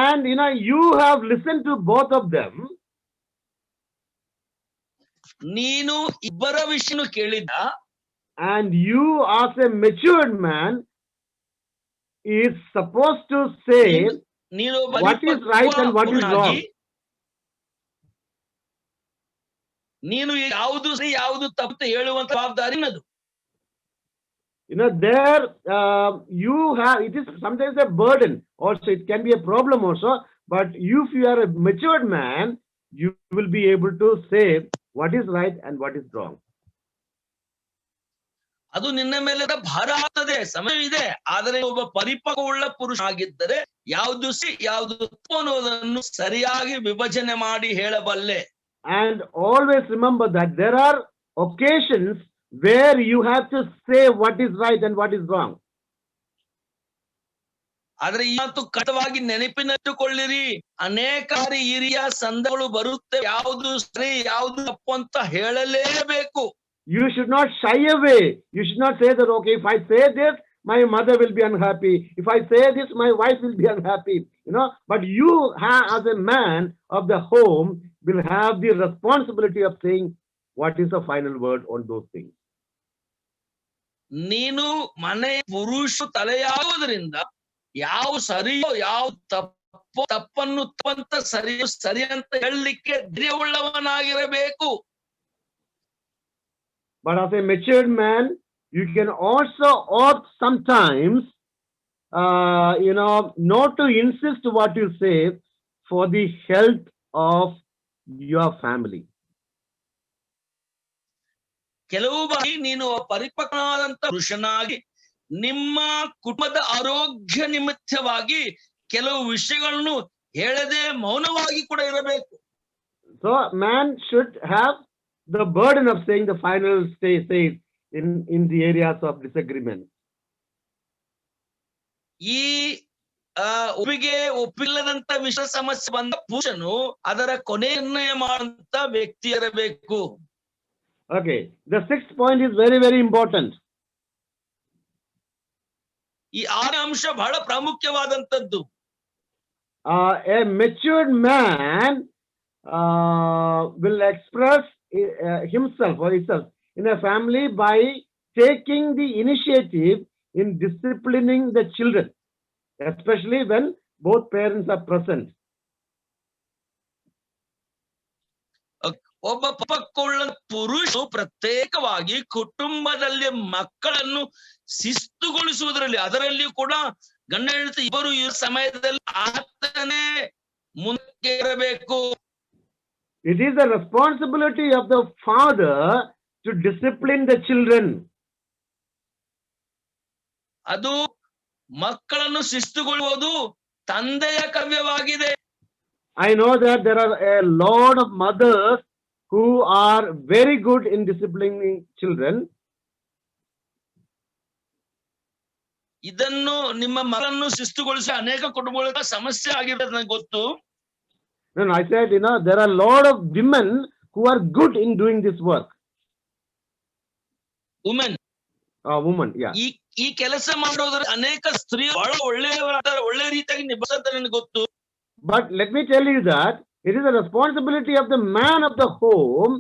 And you have listened to both of them. ನೀನು ಇಬ್ಬರ ವಿಷಯನು ಕೇಳಿದ. And you as a matured man is supposed to say what is right and what is wrong. ನೀನು ಯಾವುದು ಸರಿ ಯಾವುದು ತಪ್ಪು ಹೇಳುವಂತ ಜವಾಬ್ದಾರಿ ನಿನ್ನದು. There you have, it is sometimes a burden also, it can be a problem also, but if you are a matured man, you will be able to say what is right and what is wrong. ಅದು ನಿನ್ನ ಮೇಲೆ ಭಾರ ಆಗ್ತದೆ, ಸಮಯವಿದೆ. ಆದರೆ ಒಬ್ಬ ಪರಿಪಕ್ವವುಳ್ಳ ಪುರುಷ ಆಗಿದ್ದರೆ ಯಾವುದು ಯಾವುದು ತಪ್ಪು ಅನ್ನೋದನ್ನು ಸರಿಯಾಗಿ ವಿಭಜನೆ ಮಾಡಿ ಹೇಳಬಲ್ಲೆ. And always remember that there are occasions where you have to say what is right and what is wrong. ಆದ್ರೆ ಇವತ್ತು ಕಟವಾಗಿ ನೆನಪಿನಟ್ಟುಕೊಳ್ಳಿರಿ, ಅನೇಕ ಹಿರಿಯ ಸಂದರ್ಭಗಳು ಬರುತ್ತೆ, ಯಾವುದು ಸರಿ ಯಾವುದು ತಪ್ಪು ಅಂತ ಹೇಳಲೇಬೇಕು. You should not shy away. You should not say that, okay, if I say this, my mother will be unhappy. If I say this, my wife will be unhappy. But you as a man of the home will have the responsibility of saying what is the final word on those things. ನೀನು ಮನೆ ಪುರುಷ ತಲೆಯಾಗುವುದರಿಂದ ಯಾವ ಸರಿಯೋ ಯಾವ ತಪ್ಪನ್ನು ತಪ್ಪಂತ ಸರಿಯೋ ಸರಿ ಅಂತ ಹೇಳಲಿಕ್ಕೆ ಧೈರ್ಯವುಳ್ಳವನಾಗಿರಬೇಕು. But as a matured man, you can also opt sometimes, not to insist what you say for the health of your family. ಕೆಲವು ಬಾರಿ ನೀನು ಪರಿಪಕ್ವನಾದಂತ ಪುರುಷನಾಗಿ ನಿಮ್ಮ ಕುಟುಂಬದ ಆರೋಗ್ಯ ನಿಮಿತ್ತವಾಗಿ ಕೆಲವು ವಿಷಯಗಳನ್ನು ಹೇಳದೆ ಮೌನವಾಗಿ ಕೂಡ ಇರಬೇಕು. So man should have the burden of saying the final say in the areas of disagreement. ಈ ಒಪ್ಪಿಲ್ಲದಂತ ವಿಷಯ ಸಮಸ್ಯೆ ಬಂದ ಪುರುಷನು ಅದರ ಕೊನೆ ನಿರ್ಣಯ ಮಾಡುವಂತ ವ್ಯಕ್ತಿ ಇರಬೇಕು. Okay, the sixth point is very, very important. ಈ 6ನೇ ಅಂಶ ಬಹಳ ಪ್ರಾಮುಖ್ಯವಾದಂತದ್ದು. A matured man will express himself or herself in a family by taking the initiative in disciplining the children, especially when both parents are present. ಒಬ್ಬ ಪರಿಪಕ್ವವುಳ್ಳ ಪುರುಷ ಪ್ರತ್ಯೇಕವಾಗಿ ಕುಟುಂಬದಲ್ಲಿ ಮಕ್ಕಳನ್ನು ಶಿಸ್ತುಗೊಳಿಸುವುದರಲ್ಲಿ, ಅದರಲ್ಲಿಯೂ ಕೂಡ ಗಂಡ ಹೆಂಡತಿ ಇಬ್ಬರು ಈ ಸಮಯದಲ್ಲಿ ಆತನೇ ಮುಂದೆ ಇರಬೇಕು. It is the responsibility of the father to discipline the children. ಅದು ಮಕ್ಕಳನ್ನು ಶಿಸ್ತುಗೊಳ್ಳುವುದು ತಂದೆಯ ಕರ್ತವ್ಯವಾಗಿದೆ. I know that there are a lot of mothers who are very good in disciplining children. ಇದನ್ನು ನಿಮ್ಮ ಮಕ್ಕಳನ್ನು ಶಿಸ್ತುಗೊಳಿಸಿ ಅನೇಕ ಕುಟುಂಬಗಳ ಸಮಸ್ಯೆ ಆಗಿರೋದು ನನಗೆ ಗೊತ್ತು. No, I said, there are a lot of women who are good in doing this work. Women, Women, yeah. ಈ ಕೆಲಸ ಮಾಡೋದ್ರ ಅನೇಕ ಸ್ತ್ರೀ ಬಹಳ ಒಳ್ಳೆ ರೀತಿಯಾಗಿ ನಿಭಾಯಿಸಂತ ನನಗೆ ಗೊತ್ತು. But let me tell you that it is the responsibility of the man of the home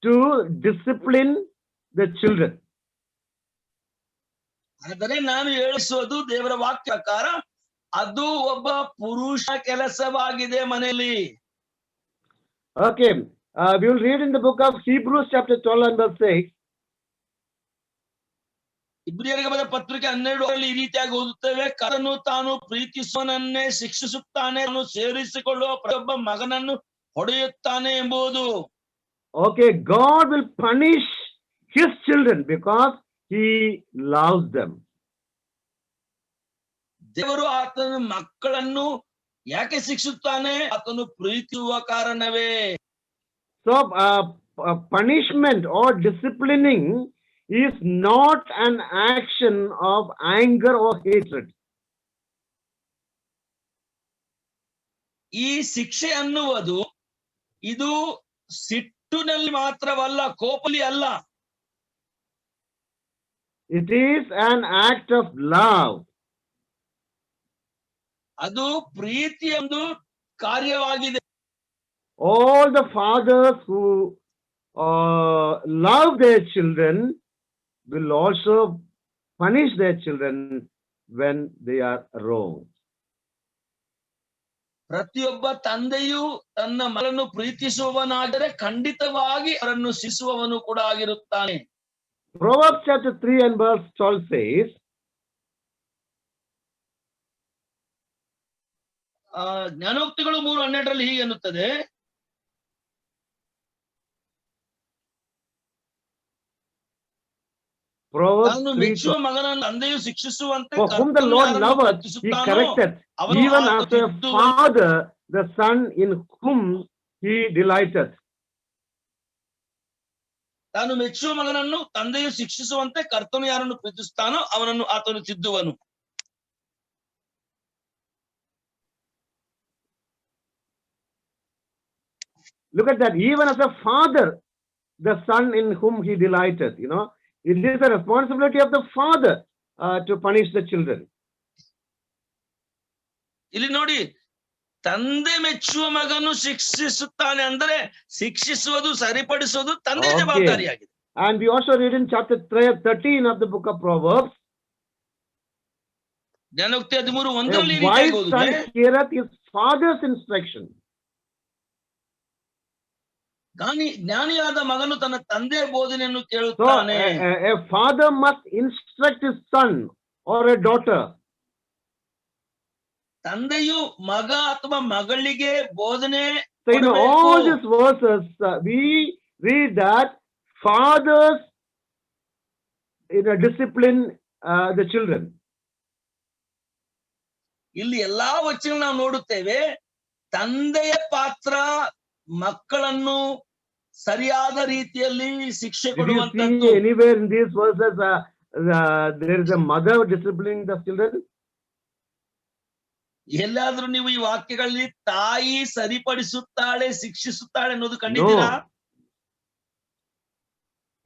to discipline the children. ಆದರೆ ನಾನು ಹೇಳಿಸುವುದು ದೇವರ ವಾಕ್ಯ ಪ್ರಕಾರ ಅದು ಒಬ್ಬ ಪುರುಷ ಕೆಲಸವಾಗಿದೆ ಮನೆಯಲ್ಲಿ. Okay, we will read in the book of Hebrews chapter 12 and verse 6. ಇಬ್ರಿಯರಿಗೆ ಬರೆದ ಪತ್ರಿಕೆ 12 ಈ ರೀತಿಯಾಗಿ ಓದುತ್ತೇವೆ. ಕರ್ತನು ತಾನು ಪ್ರೀತಿಸುವವನನ್ನೇ ಶಿಕ್ಷಿಸುತ್ತಾನೆ, ತಾನು ಸೇರಿಸಿಕೊಳ್ಳುವ ಪ್ರತಿಯೊಬ್ಬ ಮಗನನ್ನು ಹೊಡೆಯುತ್ತಾನೆ ಎಂಬುದು. Okay, God will punish his children because he loves them. ದೇವರು ಆತನ ಮಕ್ಕಳನ್ನು ಯಾಕೆ ಶಿಕ್ಷಿಸುತ್ತಾನೆ? ಆತನು ಪ್ರೀತಿಸುವ ಕಾರಣವೇ. So punishment or disciplining is not an action of anger or hatred. ಈ ಶಿಕ್ಷೆ ಅನ್ನುವುದು ಇದು ಸಿಟ್ಟಿನಲ್ಲಿ ಮಾತ್ರವಲ್ಲ, ಕೋಪಲಿ ಅಲ್ಲ. It is an act of love. ಅದು ಪ್ರೀತಿಯ ಒಂದು ಕಾರ್ಯವಾಗಿದೆ. All the fathers who love their children will also punish their children when they are wrong. ಪ್ರತಿಯೊಬ್ಬ ತಂದೆಯು ತನ್ನ ಮಗನನ್ನು ಪ್ರೀತಿಸುವವನಾದರೆ ಖಂಡಿತವಾಗಿ ಅವರನ್ನು ಶಿಕ್ಷಿಸುವವನು ಕೂಡ ಆಗಿರುತ್ತಾನೆ. Proverbs chapter 3 and verse 12 says, ಜ್ಞಾನೋಕ್ತಿಗಳು 3:12 ಹೀಗೆ ಎನ್ನುತ್ತದೆ, Proverbs ತಾನು 3:12. ಮೆಚ್ಚುವ ಮಗನನ್ನು ತಂದೆಯು ಶಿಕ್ಷಿಸುವಂತೆ For whom the ಕರ್ತನು Lord ಯಾರನ್ನು loveth, he ಪ್ರೀತಿಸುತ್ತಾನೋ correcteth, ಅವನು even ಆತನು as a ತಿದ್ದುವನು. father the son in whom he delighteth. ತಾನು ಮೆಚ್ಚುವ ಮಗನನ್ನು ತಂದೆಯು ಶಿಕ್ಷಿಸುವಂತೆ ಕರ್ತನು ಯಾರನ್ನು ಪ್ರೀತಿಸುತ್ತಾನೋ ಅವನನ್ನು ಆತನು ತಿದ್ದುವನು. Look at that. Even as a father, the son in whom he delighteth. It is the responsibility of the father to punish the children. ಇಲ್ಲಿ ನೋಡಿ, ತಂದೆ ಮೆಚ್ಚುವ ಮಗನು ಶಿಕ್ಷಿಸುತ್ತಾನೆ ಅಂದ್ರೆ ಶಿಕ್ಷಿಸುವುದು ಸರಿಪಡಿಸುವುದು ತಂದೆ Okay. ಜವಾಬ್ದಾರಿಯಾಗಿದೆ. And we also read in chapter 13 of the book of Proverbs, ಜ್ಞಾನೋಕ್ತಿ 13:1 a ಈ wise ರೀತಿಯಾಗಿ ಓದಿದ್ರೆ, son heareth his father's instruction. ಜ್ಞಾನಿಯಾದ ಮಗನು ತನ್ನ ತಂದೆಯ ಬೋಧನೆಯನ್ನು So ಕೇಳುತ್ತಾನೆ. a father must instruct his son or a daughter. ತಂದೆಯು ಮಗ ಅಥವಾ ಮಗಳಿಗೆ ಬೋಧನೆ So in ಕೊಡಬೇಕು. all these verses, we read that fathers discipline the children. ಇಲ್ಲಿ ಎಲ್ಲಾ ವಚನ ನಾವು ನೋಡುತ್ತೇವೆ, ತಂದೆಯ ಪಾತ್ರ ಮಕ್ಕಳನ್ನು ಸರಿಯಾದ ರೀತಿಯಲ್ಲಿ ಶಿಕ್ಷೆ Did you ಕೊಡುವಂತದ್ದು. see anywhere in these verses there is a mother disciplining the children? ಎಲ್ಲಾದ್ರೂ ನೀವು ಈ ವಾಕ್ಯಗಳಲ್ಲಿ ತಾಯಿ ಸರಿಪಡಿಸುತ್ತಾಳೆ, ಶಿಕ್ಷಿಸುತ್ತಾಳೆ ಅನ್ನೋದು ಕಂಡಿದ್ದೀರಾ?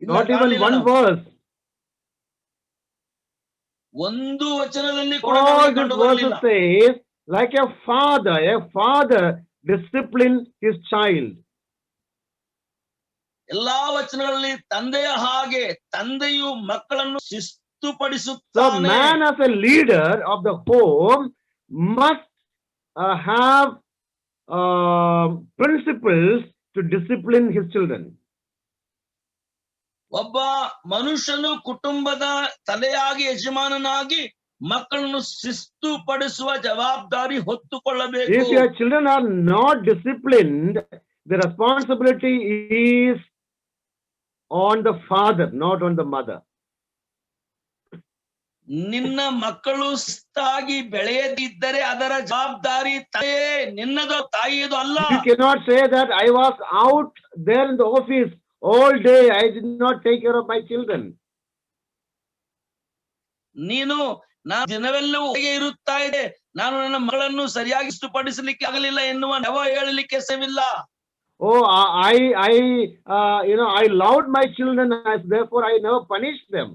No, not even one verse. ಒಂದು ವಚನದಲ್ಲಿ ಕೂಡ All ನಮಗೆ these ಕಂಡು verses ಬರಲಿಲ್ಲ. says, like a father discipline his child. ಎಲ್ಲಾ ವಚನಗಳಲ್ಲಿ ತಂದೆಯ ಹಾಗೆ ತಂದೆಯು ಮಕ್ಕಳನ್ನು So ಶಿಸ್ತುಪಡಿಸುತ್ತಾನೆ. man as a leader of the home must have principles to discipline his children. ಒಬ್ಬ ಮನುಷ್ಯನು ಕುಟುಂಬದ ತಲೆಯಾಗಿ ಯಜಮಾನನಾಗಿ ಮಕ್ಕಳನ್ನು ಶಿಸ್ತುಪಡಿಸುವ ಜವಾಬ್ದಾರಿ ಹೊತ್ತುಕೊಳ್ಳಬೇಕು. If your children are not disciplined, the responsibility is on the father, not on the mother. ನಿನ್ನ ಮಕ್ಕಳು ಶಿಸ್ತಾಗಿ ಬೆಳೆಯದಿದ್ದರೆ ಅದರ ಜವಾಬ್ದಾರಿ ತಾಯೇ ನಿನ್ನದು, ತಾಯಿಯದು ಅಲ್ಲ. You cannot say that I was out there in the office all day, I did not take care of my children. ನೀನು ನಾನು ದಿನವೆಲ್ಲವೂ ಹೊರಗೆ ಇರುತ್ತಾ ಇದೆ, ನಾನು ನನ್ನ ಮಗಳನ್ನು ಸರಿಯಾಗಿ ಶಿಸ್ತುಪಡಿಸಲಿಕ್ಕೆ ಆಗಲಿಲ್ಲ ಎನ್ನುವ ನೆವ ಹೇಳಲಿಕ್ಕೆ ಸವಿಲ್ಲ. Oh, I loved my children, therefore I never punished them.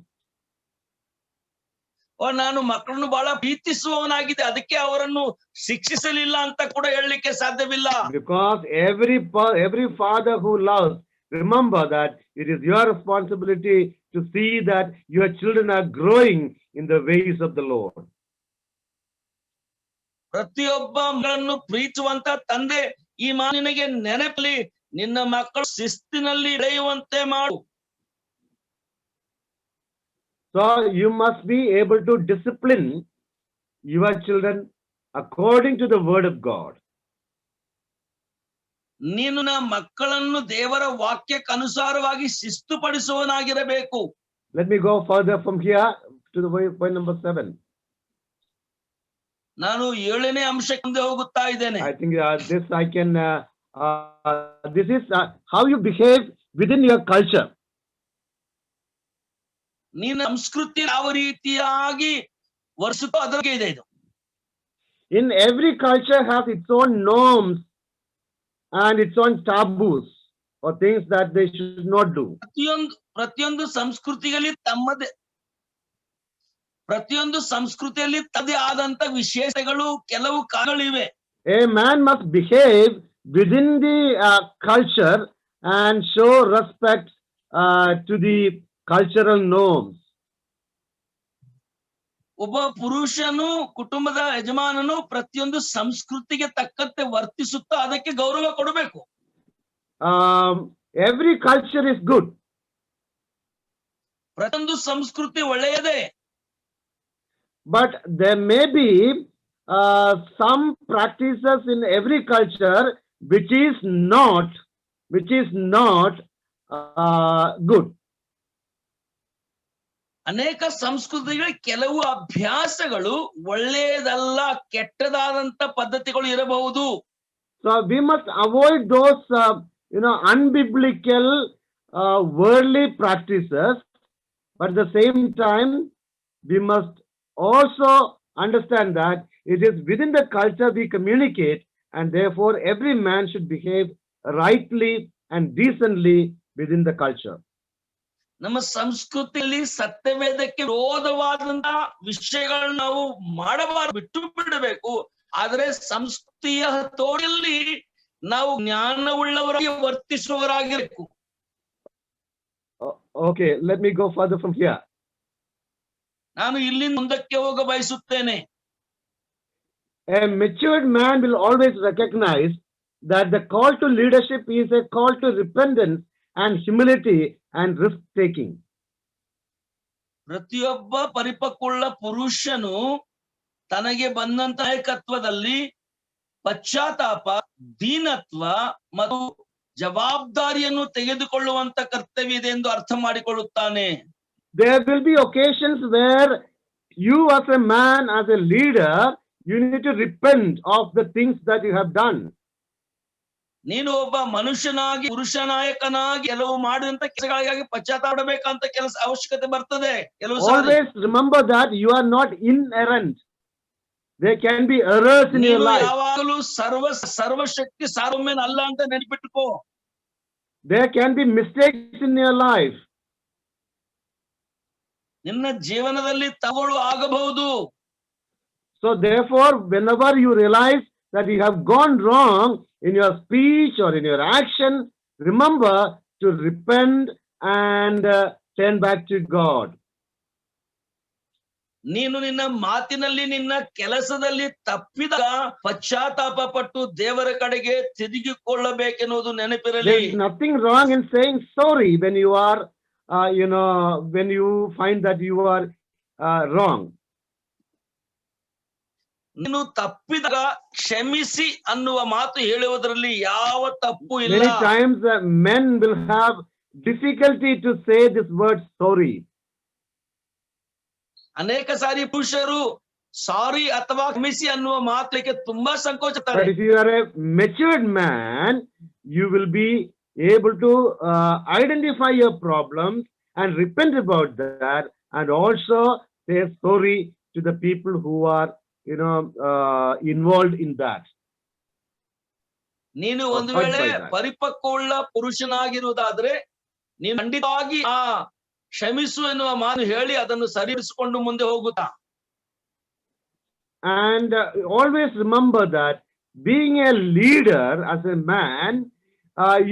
ನಾನು ಮಕ್ಕಳನ್ನು ಬಹಳ ಪ್ರೀತಿಸುವವನಾಗಿದೆ, ಅದಕ್ಕೆ ಅವರನ್ನು ಶಿಕ್ಷಿಸಲಿಲ್ಲ ಅಂತ ಕೂಡ ಹೇಳಲಿಕ್ಕೆ ಸಾಧ್ಯವಿಲ್ಲ. Because every father who loves, remember that it is your responsibility to see that your children are growing in the ways of the Lord. ಪ್ರತಿಯೊಬ್ಬ ಮಗಳನ್ನು ಪ್ರೀತಿಸುವಂತ ತಂದೆ ಈ ಮಾನಿನಿಗೆ ನೆನಪಲಿ, ನಿನ್ನ ಮಕ್ಕಳು ಶಿಸ್ತಿನಲ್ಲಿ ಬೆಳೆಯುವಂತೆ ಮಾಡು. So you must be able to discipline your children according to the word of God. ನೀನು ಮಕ್ಕಳನ್ನು ದೇವರ ವಾಕ್ಯಕ್ಕೆ ಅನುಸಾರವಾಗಿ ಶಿಸ್ತುಪಡಿಸುವನಾಗಿರಬೇಕು. Let me go further from here to the point number 7. ನಾನು 7ನೇ ಅಂಶಕ್ಕೆ ಮುಂದೆ ಹೋಗುತ್ತಾ ಇದ್ದೇನೆ. I think this is how you behave within your culture. ನೀನು ಸಂಸ್ಕೃತಿ ಯಾವ ರೀತಿಯಾಗಿ ವರ್ಸುತ್ತೋ ಅದರ ಬಗ್ಗೆ ಇದೆ ಇದು. In every culture has its own norms and its own taboos or things that they should not do. ಪ್ರತಿಯೊಂದು ಸಂಸ್ಕೃತಿಯಲ್ಲಿ ತಮ್ಮದೇ ಆದಂತ ವಿಶೇಷಗಳು, ಕೆಲವು ಕಾರಣಗಳಿವೆ. A man must behave within the culture and show respect to the cultural norms. ಒಬ್ಬ ಪುರುಷನು, ಕುಟುಂಬದ ಯಜಮಾನನು ಪ್ರತಿಯೊಂದು ಸಂಸ್ಕೃತಿಗೆ ತಕ್ಕಂತೆ ವರ್ತಿಸುತ್ತಾ ಅದಕ್ಕೆ ಗೌರವ ಕೊಡಬೇಕು. Every culture is good. ಪ್ರತಿಯೊಂದು ಸಂಸ್ಕೃತಿ ಒಳ್ಳೆಯದೇ. But there may be some practices in every culture which is not good. ಅನೇಕ ಸಂಸ್ಕೃತಿಗಳ ಕೆಲವು ಅಭ್ಯಾಸಗಳು ಒಳ್ಳೆಯದಲ್ಲ, ಕೆಟ್ಟದಾದಂತ ಪದ್ಧತಿಗಳು ಇರಬಹುದು. So we must avoid those, unbiblical, worldly practices. But at the same time, we must also understand that it is within the culture we communicate, and therefore every man should behave rightly and decently within the culture. ನಮ್ಮ ಸಂಸ್ಕೃತಿಯಲ್ಲಿ ಸತ್ಯವೇದಕ್ಕೆ ವಿರೋಧವಾದಂತಹ ವಿಷಯಗಳನ್ನ ನಾವು ಮಾಡಬಾರದು, ಬಿಟ್ಟು ಬಿಡಬೇಕು. ಆದ್ರೆ ಸಂಸ್ಕೃತಿಯ ತೋಡಿಯಲ್ಲಿ ನಾವು ಜ್ಞಾನವುಳ್ಳವರಾಗಿ ವರ್ತಿಸುವವರಾಗಿರಬೇಕು. Okay, let me go further from here. ನಾನು ಇಲ್ಲಿಂದ ಮುಂದಕ್ಕೆ ಹೋಗ ಬಯಸುತ್ತೇನೆ. A matured man will always recognize that the call to leadership is a call to repentance and humility and risk taking. ಪ್ರತಿಯೊಬ್ಬ ಪರಿಪಕ್ವವುಳ್ಳ ಪುರುಷನು ತನಗೆ ಬಂದಂತ ನಾಯಕತ್ವದಲ್ಲಿ ಪಶ್ಚಾತ್ತಾಪ, ದೀನತ್ವ ಮತ್ತು ಜವಾಬ್ದಾರಿಯನ್ನು ತೆಗೆದುಕೊಳ್ಳುವಂತ ಕರ್ತವ್ಯ ಇದೆ ಎಂದು ಅರ್ಥ ಮಾಡಿಕೊಳ್ಳುತ್ತಾನೆ. There will be occasions where you as a man, as a leader, you need to repent of the things that you have done. ನೀನು ಒಬ್ಬ ಮನುಷ್ಯನಾಗಿ, ಪುರುಷ ನಾಯಕನಾಗಿ ಕೆಲವು ಮಾಡಿದಂತ ಕೆಲಸಗಳಿಗಾಗಿ ಪಶ್ಚಾತ್ತಾಪಡಬೇಕಂತ ಕೆಲಸ ಅವಶ್ಯಕತೆ ಬರ್ತದೆ. ಕೆಲವು Always remember that you are not inerrant. There can be errors in your life. ಯಾವಾಗಲೂ ಸರ್ವಶಕ್ತಿ ಸಾರ್ವಭೌಮನ ಅಲ್ಲ ಅಂತ ನೆನಪಿಟ್ಟುಕೋ. There can be mistakes in your life. ನಿನ್ನ ಜೀವನದಲ್ಲಿ ತವಳು ಆಗಬಹುದು. So therefore, whenever you realize that you have gone wrong in your speech or in your action, remember to repent and turn back to God. ನೀನು ನಿನ್ನ ಮಾತಿನಲ್ಲಿ, ನಿನ್ನ ಕೆಲಸದಲ್ಲಿ ತಪ್ಪಿದಾಗ ಪಶ್ಚಾತ್ತಾಪ ಪಟ್ಟು ದೇವರ ಕಡೆಗೆ ತಿರುಗಿಕೊಳ್ಳಬೇಕೆನ್ನುವುದು ನೆನಪಿರಲಿ. There is nothing wrong in saying sorry when you are, when you find that you are wrong. ನೀನು ತಪ್ಪಿದಾಗ ಕ್ಷಮಿಸಿ ಅನ್ನುವ ಮಾತು ಹೇಳುವುದರಲ್ಲಿ ಯಾವ ತಪ್ಪು ಇಲ್ಲ. Many times men will have difficulty to say this word sorry. ಅನೇಕ ಸಾರಿ ಪುರುಷರು ಸಾರಿ ಅಥವಾ ಕ್ಷಮಿಸಿ ಅನ್ನುವ ಮಾತಕ್ಕೆ ತುಂಬಾ ಸಂಕೋಚತಾರೆ. But if you are a matured man, you will be able to identify your problems and repent about that, and also say sorry to the people who are involved in that. ನೀನು ಒಂದು ವೇಳೆ ಪರಿಪಕ್ವವುಳ್ಳ ಪುರುಷನಾಗಿರುವುದಾದ್ರೆ ನೀನು ಖಂಡಿತವಾಗಿ ಆ ಕ್ಷಮಿಸು ಎನ್ನುವ ಮಾತು ಹೇಳಿ ಅದನ್ನು ಸರಿಪಡಿಸಿಕೊಂಡು ಮುಂದೆ ಹೋಗುತ್ತಾ. And always remember that being a leader as a man,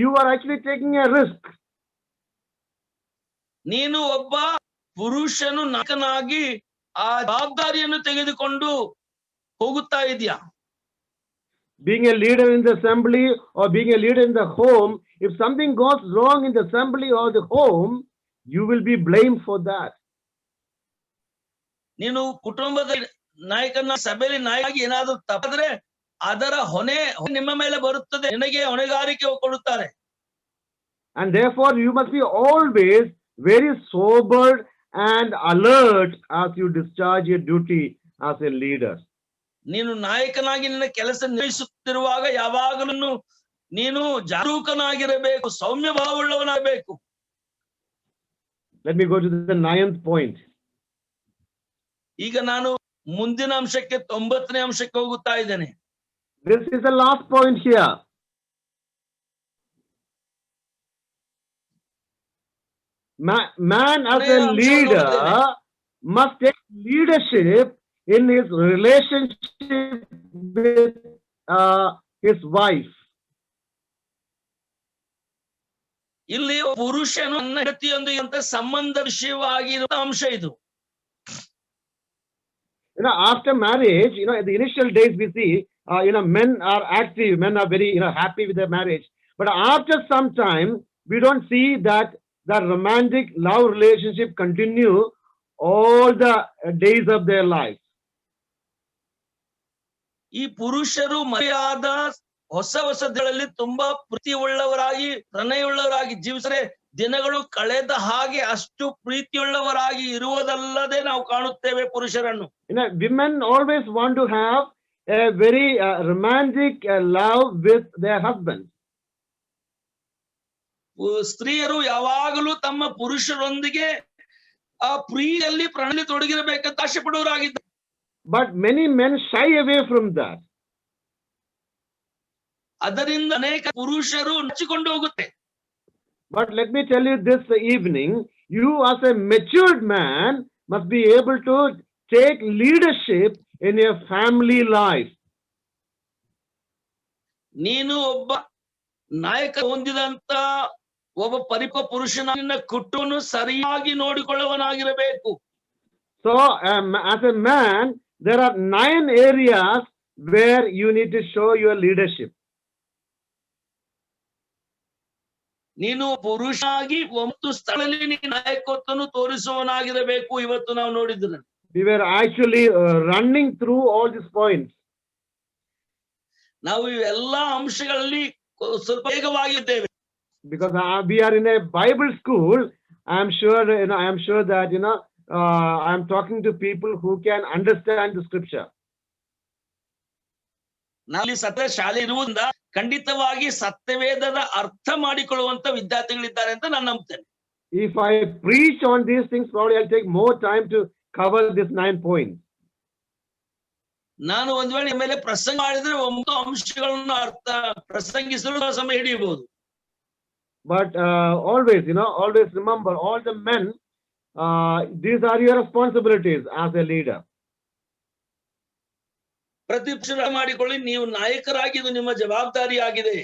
you are actually taking a risk. ನೀನು ಒಬ್ಬ ಪುರುಷನು ನಾಯಕನಾಗಿ ಆ ಜವಾಬ್ದಾರಿಯನ್ನು ತೆಗೆದುಕೊಂಡು ಹೋಗುತ್ತಾ ಇದೆಯಾ? Being a leader in the assembly or being a leader in the home, if something goes wrong in the assembly or the home, you will be blamed for that. ನೀನು ಕುಟುಂಬದ ನಾಯಕನ ಸಭೆಯಲ್ಲಿ ನಾಯಕನಾಗಿ ಏನಾದರೂ ತಪ್ಪಿದ್ರೆ ಅದರ ಹೊಣೆ ನಿಮ್ಮ ಮೇಲೆ ಬರುತ್ತದೆ, ನಿನಗೆ ಹೊಣೆಗಾರಿಕೆ ಕೊಡುತ್ತಾರೆ. And therefore you must be always very sober and alert as you discharge your duty as a leader. ನೀನು ನಾಯಕನಾಗಿ ನಿನ್ನ ಕೆಲಸ ನಿರ್ವಹಿಸುತ್ತಿರುವಾಗ ಯಾವಾಗಲೂ ನೀನು ಜಾಗರೂಕನಾಗಿರಬೇಕು, ಸೌಮ್ಯ ಭಾವವುಳ್ಳವನಾಗಬೇಕು. Let me go to the 9th point. ಈಗ ನಾನು ಮುಂದಿನ ಅಂಶಕ್ಕೆ 9ನೇ ಅಂಶಕ್ಕೆ ಹೋಗುತ್ತಾ ಇದ್ದೇನೆ. This is the last point here. Man as a leader must take leadership in his relationship with his wife. ಇಲ್ಲಿ ಪುರುಷನು ಹೆಂಡತಿಯೊಂದಿಗೆ ಸಂಬಂಧ ವಿಷಯವಾಗಿರುವ ಅಂಶ ಇದು. After marriage, in the initial days we see, men are active, men are very, happy with their marriage. But after some time, we don't see that the romantic love relationship continue all the days of their life. ಈ ಪುರುಷರು ಮರೆಯಾದ ಹೊಸ ದಿನಗಳಲ್ಲಿ ತುಂಬಾ ಪ್ರೀತಿಯುಳ್ಳವರಾಗಿ, ಪ್ರಣಯವುಳ್ಳವರಾಗಿ ಜೀವಿಸರೆ ದಿನಗಳು ಕಳೆದ ಹಾಗೆ ಅಷ್ಟು ಪ್ರೀತಿಯುಳ್ಳವರಾಗಿ ಇರುವುದಲ್ಲದೆ ನಾವು ಕಾಣುತ್ತೇವೆ ಪುರುಷರನ್ನು. Women always want to have a very romantic love with their husbands. ಸ್ತ್ರೀಯರು ಯಾವಾಗಲೂ ತಮ್ಮ ಪುರುಷರೊಂದಿಗೆ ಆ ಪ್ರೀತಿಯಲ್ಲಿ ಪ್ರಣಲಿ ತೊಡಗಿರಬೇಕಂತ ಆಶೆ ಪಡುವರಾಗಿದ್ದಾರೆ. But many men shy away from that. ಅದರಿಂದ ಅನೇಕ ಪುರುಷರು ನಚ್ಚಿಕೊಂಡು ಹೋಗುತ್ತೆ. But let me tell you this evening, you as a matured man must be able to take leadership in your family life. ನೀನು ಒಬ್ಬ ನಾಯಕ ಹೊಂದಿದಂತ ಒಬ್ಬ ಪರಿಪಕ್ವ ಪುರುಷನ ಕುಟುಂಬವನ್ನು ಸರಿಯಾಗಿ ನೋಡಿಕೊಳ್ಳುವನಾಗಿರಬೇಕು. So as a man, there are 9 areas where you need to show your leadership. ನೀನು ಪುರುಷಾಗಿ ಒಂದು ಸ್ಥಳದಲ್ಲಿ ನೀನು ನಾಯಕತ್ವವನ್ನು ತೋರಿಸುವನಾಗಿರಬೇಕು. ಇವತ್ತು ನಾವು ನೋಡಿದ್ರೆ We were actually running through all these points. ನಾವು ಇವೆಲ್ಲಾ ಅಂಶಗಳಲ್ಲಿ ಸ್ವಲ್ಪ ವೇಗವಾಗಿದ್ದೇವೆ. Because we are in a Bible school, I am sure that I am talking to people who can understand the scripture. ನಾಲಿ ಸತ್ಯ ಶಾಲೆ ಇರುವುದರಿಂದ ಖಂಡಿತವಾಗಿ ಸತ್ಯವೇದದ ಅರ್ಥ ಮಾಡಿಕೊಳ್ಳುವಂತ ವಿದ್ಯಾರ್ಥಿಗಳಿದ್ದಾರೆ ಅಂತ ನಾನು ನಂಬ್ತೇನೆ. If I preach on these things, probably I'll take more time to cover these 9 points. ನಾನು ಒಂದ್ ವೇಳೆ ಮೇಲೆ ಪ್ರಸಂಗ ಮಾಡಿದ್ರೆ 9 ಅಂಶಗಳನ್ನು ಅರ್ಥ ಪ್ರಸಂಗಿಸಲು ಸಮಯ ಹಿಡಿಯಬಹುದು. But always remember, all the men, these are your responsibilities as a leader. ಪ್ರತಿಪಕ್ಷ ಮಾಡಿಕೊಳ್ಳಿ, ನೀವು ನಾಯಕರಾಗಿ ಇದು ನಿಮ್ಮ ಜವಾಬ್ದಾರಿ ಆಗಿದೆ.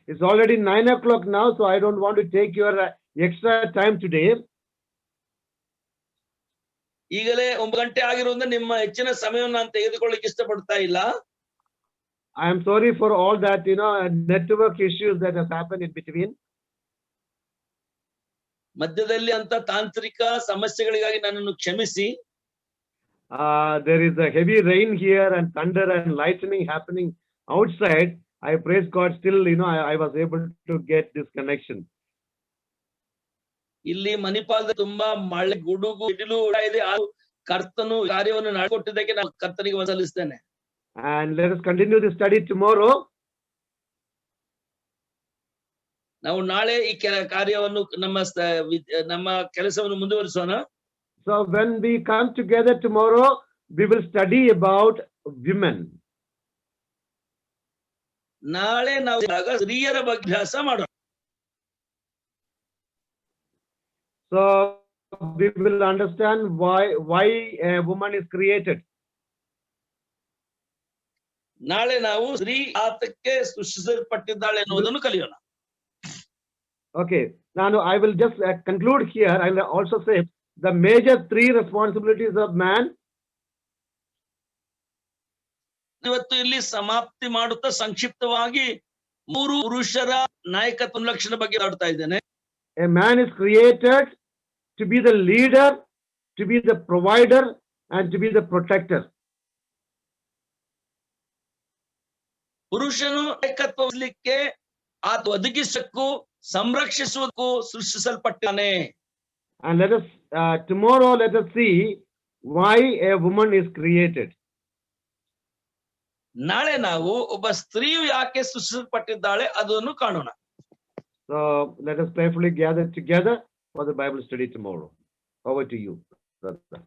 It's already 9 o'clock now, so I don't want to take your extra time today. ಈಗಲೇ 9 ಗಂಟೆ ಆಗಿರೋದ್ರಿಂದ ನಿಮ್ಮ ಹೆಚ್ಚಿನ ಸಮಯವನ್ನು ನಾನು ತೆಗೆದುಕೊಳ್ಳಿಕ್ಕೆ ಇಷ್ಟಪಡ್ತಾ ಇಲ್ಲ. I am sorry for all that, network issues that has happened in between. ಮಧ್ಯದಲ್ಲಿ ಅಂತ ತಾಂತ್ರಿಕ ಸಮಸ್ಯೆಗಳಿಗಾಗಿ ನನ್ನನ್ನು ಕ್ಷಮಿಸಿ. There is a heavy rain here and thunder and lightning happening outside. I praise God, still, I was able to get this connection. ಇಲ್ಲಿ ಮಣಿಪಾಲದ ತುಂಬಾ ಮಳೆ, ಗುಡುಗು, ಸಿಡಿಲು ಇದೆ. ಕರ್ತನು ಕಾರ್ಯವನ್ನು ನಡೆಸಿಕೊಟ್ಟಿದ್ದಕ್ಕೆ ನಾನು ಕರ್ತನಿಗೆ ಸಲ್ಲಿಸ್ತೇನೆ. And let us continue the study tomorrow. ನಾವು ನಾಳೆ ಈ ಕಾರ್ಯವನ್ನು ನಮ್ಮ ಕೆಲಸವನ್ನು ಮುಂದುವರಿಸೋಣ. So when we come together tomorrow, we will study about women. ನಾಳೆ ನಾವು ಸ್ತ್ರೀಯರ ಬಗ್ಗೆ ಅಭ್ಯಾಸ ಮಾಡೋಣ. So we will understand why a woman is created. ನಾಳೆ ನಾವು ಸ್ತ್ರೀ ಆತಕ್ಕೆ ಸೃಷ್ಟಿಸಲ್ಪಟ್ಟಿದ್ದಾಳೆ ಎನ್ನುವುದನ್ನು ಕಲಿಯೋಣ. Okay, now I will just conclude here. I will also say the major 3 responsibilities of man. ಇವತ್ತು ಇಲ್ಲಿ ಸಮಾಪ್ತಿ ಮಾಡುತ್ತಾ ಸಂಕ್ಷಿಪ್ತವಾಗಿ 3 ಪುರುಷರ ನಾಯಕತ್ವ ಲಕ್ಷಣ ಬಗ್ಗೆ ಮಾತಾಡ್ತಾ ಇದ್ದೇನೆ. A man is created to be the leader, to be the provider, and to be the protector. ಪುರುಷನು ನಾಯಕತ್ವ ವಹಿಸಲಿಕ್ಕೆ ಆತ ಒದಗಿಸಕ್ಕೂ ಸಂರಕ್ಷಿಸುವುದಕ್ಕೂ ಸೃಷ್ಟಿಸಲ್ಪಟ್ಟಾನೆ. And tomorrow let us see why a woman is created. ನಾಳೆ ನಾವು ಒಬ್ಬ ಸ್ತ್ರೀಯು ಯಾಕೆ ಸೃಷ್ಟಿಸಲ್ಪಟ್ಟಿದ್ದಾಳೆ ಅದನ್ನು ಕಾಣೋಣ. So let us prayerfully gather together for the Bible study tomorrow. Over to you, brother.